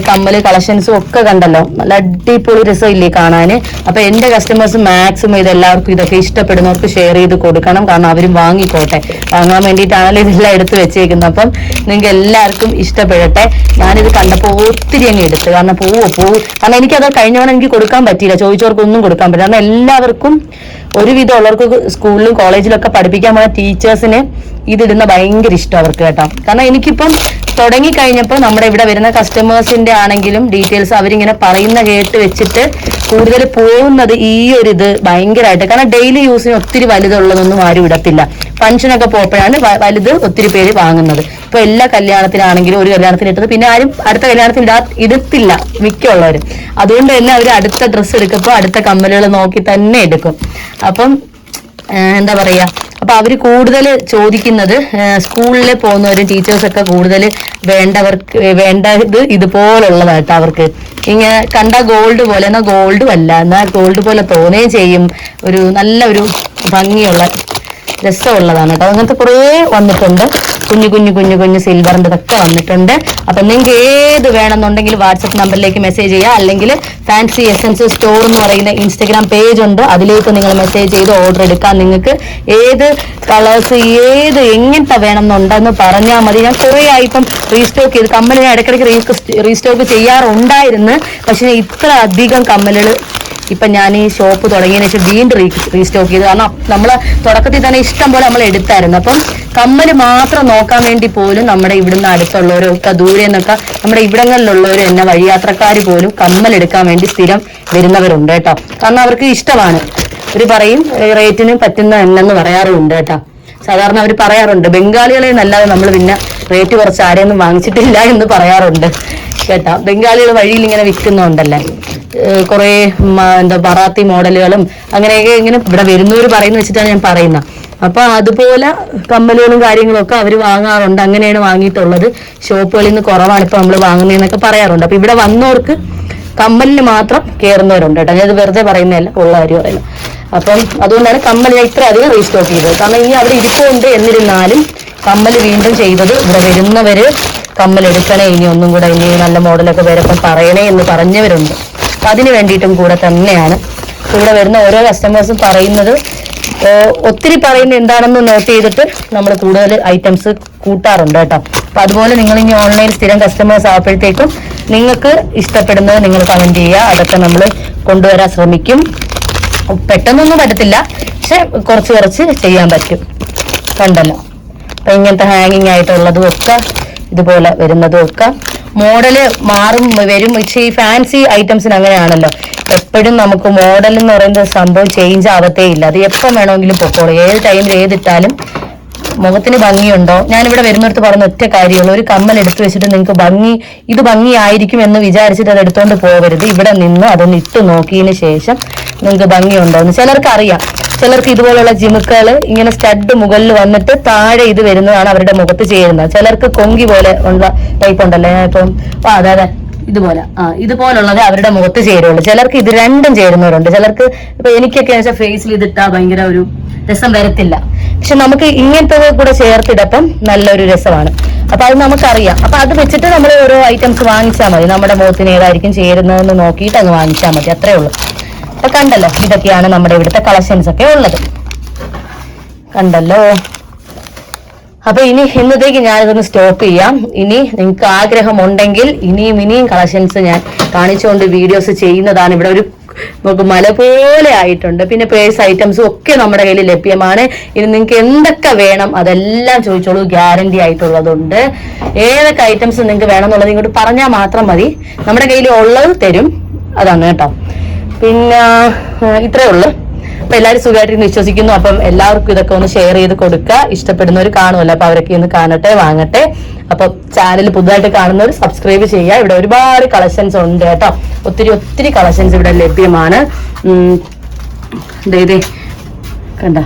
കമ്മല് കളക്ഷൻസും ഒക്കെ കണ്ടല്ലോ, നല്ല അടിപൊളി രസമില്ലേ കാണാന്. അപ്പൊ എന്റെ കസ്റ്റമേഴ്സ് മാക്സിമം ഇതെല്ലാവർക്കും ഇതൊക്കെ ഇഷ്ടപ്പെടുന്നവർക്ക് ഷെയർ ചെയ്ത് കൊടുക്കണം. കാരണം അവരും വാങ്ങിക്കോട്ടെ, വാങ്ങാൻ വേണ്ടിയിട്ടാണല്ലോ ഇതെല്ലാം എടുത്ത് വെച്ചേക്കുന്നത്. അപ്പം നിങ്ങൾക്ക് എല്ലാവർക്കും ഇഷ്ടപ്പെടട്ടെ. ഞാനിത് കണ്ടപ്പോൾ ഒത്തിരി അങ്ങ് എടുത്ത്, കാരണം കാരണം എനിക്കത് കഴിഞ്ഞവണ്ണം എനിക്ക് കൊടുക്കാൻ പറ്റിയില്ല, ചോദിച്ചവർക്കൊന്നും കൊടുക്കാൻ പറ്റില്ല. കാരണം എല്ലാവർക്കും ഒരുവിധം ഉള്ളവർക്ക് സ്കൂളിലും കോളേജിലൊക്കെ പഠിപ്പിക്കാൻ പോയ ടീച്ചേഴ്സിന് ഇതിടുന്ന ഭയങ്കര ഇഷ്ടം അവർക്ക് കേട്ടോ. കാരണം എനിക്കിപ്പം തുടങ്ങിക്കഴിഞ്ഞപ്പോൾ നമ്മുടെ ഇവിടെ വരുന്ന കസ്റ്റമേഴ്സിന്റെ ആണെങ്കിലും ഡീറ്റെയിൽസ് അവരിങ്ങനെ പറയുന്ന കേട്ട് വെച്ചിട്ട് കൂടുതൽ പോകുന്നത് ഈ ഒരു ഇത് ഭയങ്കരമായിട്ട്. കാരണം ഡെയിലി യൂസിന് ഒത്തിരി വലുതുള്ളതൊന്നും ആരും ഇടത്തില്ല. ഫംഗ്ഷനൊക്കെ പോയപ്പോഴാണ് വലുത് ഒത്തിരി പേര് വാങ്ങുന്നത്. ഇപ്പൊ എല്ലാ കല്യാണത്തിനാണെങ്കിലും ഒരു കല്യാണത്തിന് ഇട്ടത് പിന്നെ ആരും അടുത്ത കല്യാണത്തിന് ഇടത്തില്ല മിക്കുള്ളവരും. അതുകൊണ്ട് തന്നെ അവർ അടുത്ത ഡ്രസ്സ് എടുക്കുമ്പോൾ അടുത്ത കമ്മലുകൾ നോക്കി തന്നെ എടുക്കും. അപ്പം എന്താ പറയാ, അപ്പൊ അവര് കൂടുതൽ ചോദിക്കുന്നത് സ്കൂളിൽ പോകുന്നവരും ടീച്ചേഴ്സൊക്കെ കൂടുതൽ വേണ്ടത് ഇതുപോലുള്ളതായിട്ട്. അവർക്ക് ഇങ്ങനെ കണ്ട ഗോൾഡ് പോലെ, എന്നാൽ ഗോൾഡും അല്ല, എന്നാൽ ഗോൾഡ് പോലെ തോന്നുകയും ചെയ്യും. ഒരു നല്ലൊരു ഭംഗിയുള്ള രസമുള്ളതാണ് കേട്ടോ. അങ്ങനത്തെ കുറേ വന്നിട്ടുണ്ട്, കുഞ്ഞു സിൽവറിൻ്റെ ഇതൊക്കെ വന്നിട്ടുണ്ട്. അപ്പൊ നിങ്ങൾക്ക് ഏത് വേണമെന്നുണ്ടെങ്കിൽ വാട്സപ്പ് നമ്പറിലേക്ക് മെസ്സേജ് ചെയ്യുക, അല്ലെങ്കിൽ ഫാൻസി എസൻസ് സ്റ്റോർ എന്ന് പറയുന്ന ഇൻസ്റ്റഗ്രാം പേജ് ഉണ്ട്, അതിലേക്ക് നിങ്ങൾ മെസ്സേജ് ചെയ്ത് ഓർഡർ എടുക്കാം. നിങ്ങൾക്ക് ഏത് കളേഴ്സ് എങ്ങനത്തെ വേണമെന്നുണ്ടെന്ന് പറഞ്ഞാൽ മതി. ഞാൻ കുറേ ആയി ഇപ്പം റീസ്റ്റോക്ക് ചെയ്ത് കമ്മൽ ഞാൻ ഇടയ്ക്കിടയ്ക്ക് റീസ്റ്റോക്ക് ചെയ്യാറുണ്ടായിരുന്നു. പക്ഷെ ഇത്ര അധികം കമ്മലുകൾ ഇപ്പൊ ഞാൻ ഈ ഷോപ്പ് തുടങ്ങിയതിനു ശേഷം വീണ്ടും റീസ്റ്റോക്ക് ചെയ്തു. കാരണം നമ്മള് തുടക്കത്തിൽ തന്നെ ഇഷ്ടം പോലെ നമ്മൾ എടുത്തായിരുന്നു. അപ്പം കമ്മല് മാത്രം നോക്കാൻ വേണ്ടി പോലും നമ്മുടെ ഇവിടുന്ന് അടുത്തുള്ളവരൊക്കെ ദൂരെ നിന്നൊക്കെ നമ്മുടെ ഇവിടങ്ങളിലുള്ളവരും എന്നെ വഴിയാത്രക്കാർ പോലും കമ്മൽ എടുക്കാൻ വേണ്ടി സ്ഥിരം വരുന്നവരുണ്ട് കേട്ടോ. കാരണം അവർക്ക് ഇഷ്ടമാണ്. അവർ പറയും റേറ്റിന് പറ്റുന്ന എണ്ണെന്ന് പറയാറുണ്ട് കേട്ടോ. സാധാരണ അവർ പറയാറുണ്ട്, ബംഗാളികളെ നല്ലാതെ നമ്മൾ പിന്നെ റേറ്റ് കുറച്ച് ആരെയൊന്നും വാങ്ങിച്ചിട്ടില്ല എന്ന് പറയാറുണ്ട് കേട്ടോ. ബംഗാളികൾ വഴിയിൽ ഇങ്ങനെ വിൽക്കുന്നുണ്ടല്ലേ, കുറെ എന്താ ബറാത്തി മോഡലുകളും അങ്ങനെയൊക്കെ ഇങ്ങനെ ഇവിടെ വരുന്നവർ പറയുന്ന വെച്ചിട്ടാണ് ഞാൻ പറയുന്നത്. അപ്പൊ അതുപോലെ കമ്മലുകളും കാര്യങ്ങളും ഒക്കെ അവർ വാങ്ങാറുണ്ട്. അങ്ങനെയാണ് വാങ്ങിയിട്ടുള്ളത്. ഷോപ്പുകളിൽ നിന്ന് കുറവാണ് ഇപ്പൊ നമ്മൾ വാങ്ങുന്നതെന്നൊക്കെ പറയാറുണ്ട്. അപ്പൊ ഇവിടെ വന്നവർക്ക് കമ്മലിന് മാത്രം കയറുന്നവരുണ്ട് കേട്ടോ. ഞാനത് വെറുതെ പറയുന്നതല്ല, ഉള്ള കാര്യം പറയുന്നത്. അപ്പം അതുകൊണ്ടാണ് കമ്മൽ ഞാൻ ഇത്ര അധികം റീസ്റ്റോക്ക് ചെയ്തത്. കാരണം ഇനി അവിടെ ഇരിപ്പുണ്ട്, എന്നിരുന്നാലും കമ്മൽ വീണ്ടും ചെയ്തത് ഇവിടെ വരുന്നവര് കമ്മൽ എടുക്കണേ, ഇനി ഒന്നും കൂടെ ഇനി നല്ല മോഡലൊക്കെ വരപ്പം പറയണേ എന്ന് പറഞ്ഞവരുണ്ട്. അപ്പൊ അതിന് വേണ്ടിയിട്ടും കൂടെ തന്നെയാണ് ഇവിടെ വരുന്ന ഓരോ കസ്റ്റമേഴ്സും പറയുന്നത്. ഒത്തിരി പറയുന്നത് എന്താണെന്ന് നോട്ട് ചെയ്തിട്ട് നമ്മൾ കൂടുതൽ ഐറ്റംസ് കൂട്ടാറുണ്ട് കേട്ടോ. അപ്പൊ അതുപോലെ നിങ്ങൾ ഇനി ഓൺലൈൻ സ്ഥിരം കസ്റ്റമേഴ്സ് ആകുമ്പോഴത്തേക്കും നിങ്ങൾക്ക് ഇഷ്ടപ്പെടുന്നത് നിങ്ങൾ കമന്റ് ചെയ്യുക. അതൊക്കെ നമ്മൾ കൊണ്ടുവരാൻ ശ്രമിക്കും. പെട്ടെന്നൊന്നും പറ്റത്തില്ല, പക്ഷെ കുറച്ച് ചെയ്യാൻ പറ്റും. കണ്ടല്ലോ, അപ്പൊ ഇങ്ങനത്തെ ഹാങ്ങിങ് ആയിട്ടുള്ളതും ഒക്കെ ഇതുപോലെ വരുന്നതും ഒക്കെ മോഡല് മാറും വരും. പക്ഷേ ഈ ഫാൻസി ഐറ്റംസിന് അങ്ങനെയാണല്ലോ, എപ്പോഴും നമുക്ക് മോഡൽ എന്ന് പറയുന്ന സംഭവം ചേഞ്ച് ആവത്തേ ഇല്ല. അത് എപ്പം വേണമെങ്കിലും പൊക്കോളൂ, ഏത് ടൈമിൽ ഏതിട്ടാലും മുഖത്തിന് ഭംഗിയുണ്ടോ. ഞാനിവിടെ വരുന്നിടത്ത് പറഞ്ഞ ഒറ്റ കാര്യമുള്ളൂ, ഒരു കമ്മൽ എടുത്തു വെച്ചിട്ട് നിങ്ങൾക്ക് ഇത് ഭംഗിയായിരിക്കും എന്ന് വിചാരിച്ചിട്ട് അത് എടുത്തോണ്ട് പോകരുത്. ഇവിടെ നിന്ന് അതൊന്ന് ഇട്ട് നോക്കിയതിന് ശേഷം നിങ്ങൾക്ക് ഭംഗിയുണ്ടോ എന്ന്. ചിലർക്ക് അറിയാം, ചിലർക്ക് ഇതുപോലുള്ള ജിമുക്കുകൾ ഇങ്ങനെ സ്റ്റഡ് മുകളിൽ വന്നിട്ട് താഴെ ഇത് വരുന്നതാണ് അവരുടെ മുഖത്ത് ചേരുന്നത്. ചിലർക്ക് കൊങ്കി പോലെ ഉള്ള ടൈപ്പ് ഉണ്ടല്ലോ, ഇപ്പം അതെ ഇതുപോലുള്ളത് അവരുടെ മുഖത്ത് ചേരുള്ളൂ. ചിലർക്ക് ഇത് രണ്ടും ചേരുന്നവരുണ്ട്. ചിലർക്ക് ഇപ്പൊ എനിക്കൊക്കെ വെച്ചാൽ ഫേസിൽ ഇതിട്ടാ ഭയങ്കര ഒരു രസം വരത്തില്ല. പക്ഷെ നമുക്ക് ഇങ്ങനത്തെ കൂടെ ചേർത്തിടപ്പം നല്ലൊരു രസമാണ്. അപ്പൊ അത് നമുക്കറിയാം. അപ്പൊ അത് വെച്ചിട്ട് നമ്മൾ ഓരോ ഐറ്റംസ് വാങ്ങിച്ചാൽ മതി. നമ്മുടെ മുഖത്തിന് ഏതായിരിക്കും ചേരുന്നതെന്ന് നോക്കിയിട്ട് അങ്ങ് വാങ്ങിച്ചാൽ മതി, അത്രേ ഉള്ളൂ. അപ്പൊ കണ്ടല്ലോ, ഇതൊക്കെയാണ് നമ്മുടെ ഇവിടുത്തെ കളക്ഷൻസ് ഒക്കെ ഉള്ളത്. കണ്ടല്ലോ. അപ്പൊ ഇനി ഇന്നത്തേക്ക് ഞാനിതൊന്ന് സ്റ്റോപ്പ് ചെയ്യാം. ഇനി നിങ്ങൾക്ക് ആഗ്രഹമുണ്ടെങ്കിൽ ഇനിയും കളക്ഷൻസ് ഞാൻ കാണിച്ചുകൊണ്ട് വീഡിയോസ് ചെയ്യുന്നതാണ്. ഇവിടെ ഒരു നമുക്ക് മല പോലെ ആയിട്ടുണ്ട്. പിന്നെ പേഴ്സ് ഐറ്റംസും ഒക്കെ നമ്മുടെ കയ്യിൽ ലഭ്യമാണ്. ഇനി നിങ്ങൾക്ക് എന്തൊക്കെ വേണം അതെല്ലാം ചോദിച്ചോളൂ, ഗ്യാരണ്ടി ആയിട്ടുള്ളതുണ്ട്. ഏതൊക്കെ ഐറ്റംസ് നിങ്ങൾക്ക് വേണം എന്നുള്ളത് ഇങ്ങോട്ട് പറഞ്ഞാൽ മാത്രം മതി, നമ്മുടെ കയ്യിൽ ഉള്ളത് തരും. അതാണ് കേട്ടോ. പിന്നെ ഇത്രേ ഉള്ളു. അപ്പൊ എല്ലാവരും സുഖമായിട്ട് വിശ്വസിക്കുന്നു. അപ്പം എല്ലാവർക്കും ഇതൊക്കെ ഒന്ന് ഷെയർ ചെയ്ത് കൊടുക്കുക. ഇഷ്ടപ്പെടുന്നവർ കാണുമല്ലോ, അപ്പൊ അവരൊക്കെ ഒന്ന് കാണട്ടെ, വാങ്ങട്ടെ. അപ്പൊ ചാനൽ പുതുതായിട്ട് കാണുന്നവർ സബ്സ്ക്രൈബ് ചെയ്യുക. ഇവിടെ ഒരുപാട് കളക്ഷൻസ് ഉണ്ട് കേട്ടോ, ഒത്തിരി കളക്ഷൻസ് ഇവിടെ ലഭ്യമാണ്. ഇതേ കണ്ട,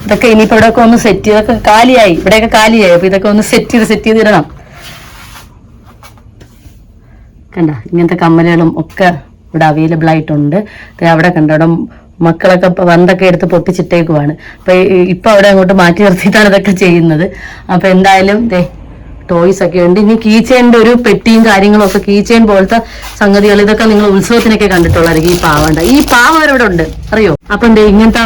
ഇതൊക്കെ ഇനിയിപ്പോ ഇവിടെയൊക്കെ ഒന്ന് സെറ്റ് ചെയ്ത്, ഇതൊക്കെ കാലിയായി, ഇവിടെയൊക്കെ കാലിയായി. അപ്പൊ ഇതൊക്കെ ഒന്ന് സെറ്റ് ചെയ്ത് ഇടണം. കണ്ട, ഇങ്ങനത്തെ കമ്മലുകളും ഒക്കെ ഇവിടെ അവൈലബിൾ ആയിട്ടുണ്ട്. അവിടെ കണ്ട, അവിടെ മക്കളൊക്കെ വന്തൊക്കെ എടുത്ത് പൊട്ടിച്ചിട്ടേക്കുവാണ്. അപ്പൊ ഇപ്പൊ അവിടെ അങ്ങോട്ട് മാറ്റി നിർത്തിയിട്ടാണ് ഇതൊക്കെ ചെയ്യുന്നത്. അപ്പൊ എന്തായാലും ടോയ്സ് ഒക്കെ ഉണ്ട്. ഇനി കീ ചെയിന്റെ ഒരു പെട്ടിയും കാര്യങ്ങളും ഒക്കെ, കീ ചെയിൻ പോലത്തെ സംഗതികൾ, ഇതൊക്കെ നിങ്ങൾ ഉത്സവത്തിനൊക്കെ കണ്ടിട്ടുള്ളായിരിക്കും. ഈ പാവ അവരവിടെ ഉണ്ട്, അറിയോ? അപ്പൊ ഇങ്ങനത്തെ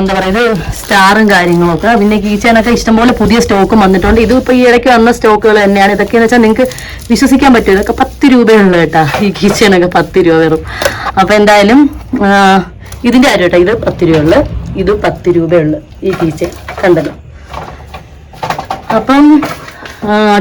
എന്താ പറയുക, സ്റ്റാറും കാര്യങ്ങളും ഒക്കെ. പിന്നെ കീ ചെയിനൊക്കെ ഇഷ്ടംപോലെ പുതിയ സ്റ്റോക്കും വന്നിട്ടുണ്ട്. ഇത് ഇപ്പൊ ഈ ഇടയ്ക്ക് വന്ന സ്റ്റോക്കുകൾ തന്നെയാണ്. ഇതൊക്കെയെന്ന് വെച്ചാൽ നിങ്ങൾക്ക് വിശ്വസിക്കാൻ പറ്റും. ഇതൊക്കെ 10 രൂപയുള്ളൂ കേട്ടാ, ഈ കീ ചെയിനൊക്കെ 10 രൂപ വെറും. അപ്പൊ എന്തായാലും ഇതിന്റെ കാര്യം കേട്ടോ, ഇത് 10 രൂപയുള്ളു, ഇത് 10 രൂപയുള്ളു ഈ കീ ചെയിൻ, കണ്ടല്ലോ. അപ്പം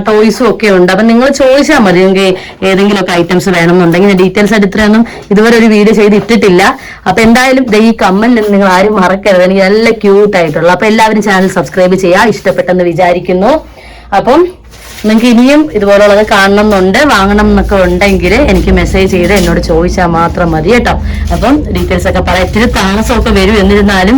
ടോയ്സും ഒക്കെ ഉണ്ട്. അപ്പൊ നിങ്ങൾ ചോദിച്ചാൽ മതി നിങ്ങൾക്ക് ഏതെങ്കിലുമൊക്കെ ഐറ്റംസ് വേണമെന്നുണ്ടെങ്കിൽ. ഡീറ്റെയിൽസ് ആയിട്ട് ഇത്രയൊന്നും ഇതുവരെ ഒരു വീഡിയോ ചെയ്ത് ഇട്ടിട്ടില്ല. അപ്പൊ എന്തായാലും ഈ കമ്മലിൽ നിങ്ങൾ ആരും മറക്കരുത്, എനിക്ക് നല്ല ക്യൂട്ട് ആയിട്ടുള്ള. അപ്പൊ എല്ലാവരും ചാനൽ സബ്സ്ക്രൈബ് ചെയ്യുക, ഇഷ്ടപ്പെട്ടെന്ന് വിചാരിക്കുന്നു. അപ്പം നിങ്ങൾക്ക് ഇനിയും ഇതുപോലുള്ളത് കാണണം എന്നുണ്ട്, വാങ്ങണം എന്നൊക്കെ ഉണ്ടെങ്കിൽ എനിക്ക് മെസ്സേജ് ചെയ്ത് എന്നോട് ചോദിച്ചാൽ മാത്രം മതി കേട്ടോ. അപ്പം ഡീറ്റെയിൽസ് ഒക്കെ പറയാം. ഇത്തിരി താമസമൊക്കെ വരും, എന്നിരുന്നാലും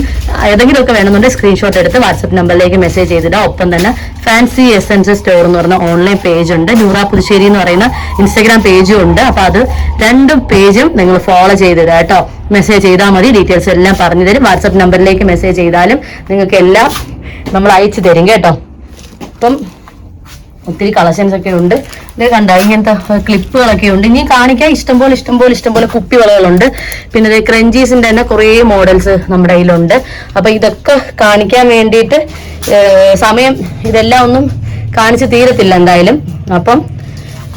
ഏതെങ്കിലുമൊക്കെ വേണമെന്നുണ്ടെങ്കിൽ സ്ക്രീൻഷോട്ട് എടുത്ത് വാട്സപ്പ് നമ്പറിലേക്ക് മെസ്സേജ് ചെയ്തിടാം. ഒപ്പം തന്നെ ഫാൻസി എസൻസ് സ്റ്റോർ എന്ന് പറഞ്ഞ ഓൺലൈൻ പേജ് ഉണ്ട്, നൂറ പുതുശ്ശേരി എന്ന് പറയുന്ന ഇൻസ്റ്റാഗ്രാം പേജും ഉണ്ട്. അപ്പൊ അത് 2 പേജും നിങ്ങൾ ഫോളോ ചെയ്തിടാം കേട്ടോ. മെസ്സേജ് ചെയ്താൽ മതി, ഡീറ്റെയിൽസ് എല്ലാം പറഞ്ഞു തരും. വാട്സപ്പ് നമ്പറിലേക്ക് മെസ്സേജ് ചെയ്താലും നിങ്ങൾക്ക് എല്ലാം നമ്മൾ അയച്ചു തരും കേട്ടോ. അപ്പം ഒത്തിരി കളക്ഷൻസ് ഒക്കെ ഉണ്ട്. ഇത് കണ്ട, ഇങ്ങനത്തെ ക്ലിപ്പുകളൊക്കെ ഉണ്ട്. ഇനി കാണിക്കാൻ ഇഷ്ടംപോലെ കുപ്പിവളകളുണ്ട്. പിന്നെ ക്രഞ്ചീസിന്റെ തന്നെ കുറേ മോഡൽസ് നമ്മുടെ കയ്യിലുണ്ട്. അപ്പൊ ഇതൊക്കെ കാണിക്കാൻ വേണ്ടിയിട്ട് സമയം ഇതെല്ലാം ഒന്നും കാണിച്ച് തീരത്തില്ല എന്തായാലും. അപ്പം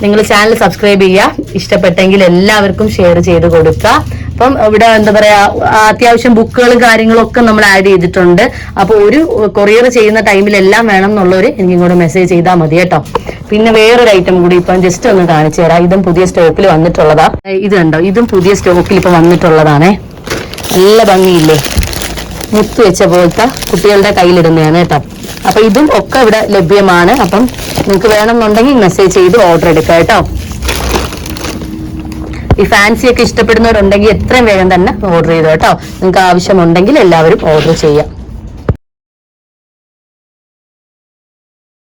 നിങ്ങൾ ചാനൽ സബ്സ്ക്രൈബ് ചെയ്യുക, ഇഷ്ടപ്പെട്ടെങ്കിൽ എല്ലാവർക്കും ഷെയർ ചെയ്ത് കൊടുക്കുക. അപ്പം ഇവിടെ എന്താ പറയാ, അത്യാവശ്യം ബുക്കുകളും കാര്യങ്ങളും ഒക്കെ നമ്മൾ ആഡ് ചെയ്തിട്ടുണ്ട്. അപ്പൊ ഒരു കൊറിയർ ചെയ്യുന്ന ടൈമിൽ എല്ലാം വേണം എന്നുള്ളവര് എനിക്കും കൂടെ മെസ്സേജ് ചെയ്താൽ മതി കേട്ടോ. പിന്നെ വേറൊരു ഐറ്റം കൂടി ഇപ്പം ജസ്റ്റ് ഒന്ന് കാണിച്ചു തരാം. ഇതും പുതിയ സ്റ്റോക്കിൽ വന്നിട്ടുള്ളതാ. ഇത് കണ്ടോ, ഇതും പുതിയ സ്റ്റോക്കിൽ ഇപ്പൊ വന്നിട്ടുള്ളതാണേ. നല്ല ഭംഗിയില്ലേ, മുത്ത് വെച്ച പോലത്തെ കുട്ടികളുടെ കയ്യിലിടുന്നതാണ് കേട്ടോ. അപ്പൊ ഇതും ഒക്കെ ഇവിടെ ലഭ്യമാണ്. അപ്പം നിങ്ങൾക്ക് വേണമെന്നുണ്ടെങ്കിൽ മെസ്സേജ് ചെയ്ത് ഓർഡർ എടുക്കാം കേട്ടോ. ഈ ഫാൻസി ഒക്കെ ഇഷ്ടപ്പെടുന്നവരുണ്ടെങ്കിൽ എത്രയും വേഗം തന്നെ ഓർഡർ ചെയ്തു കേട്ടോ. നിങ്ങൾക്ക് ആവശ്യമുണ്ടെങ്കിൽ എല്ലാവരും ഓർഡർ ചെയ്യാം.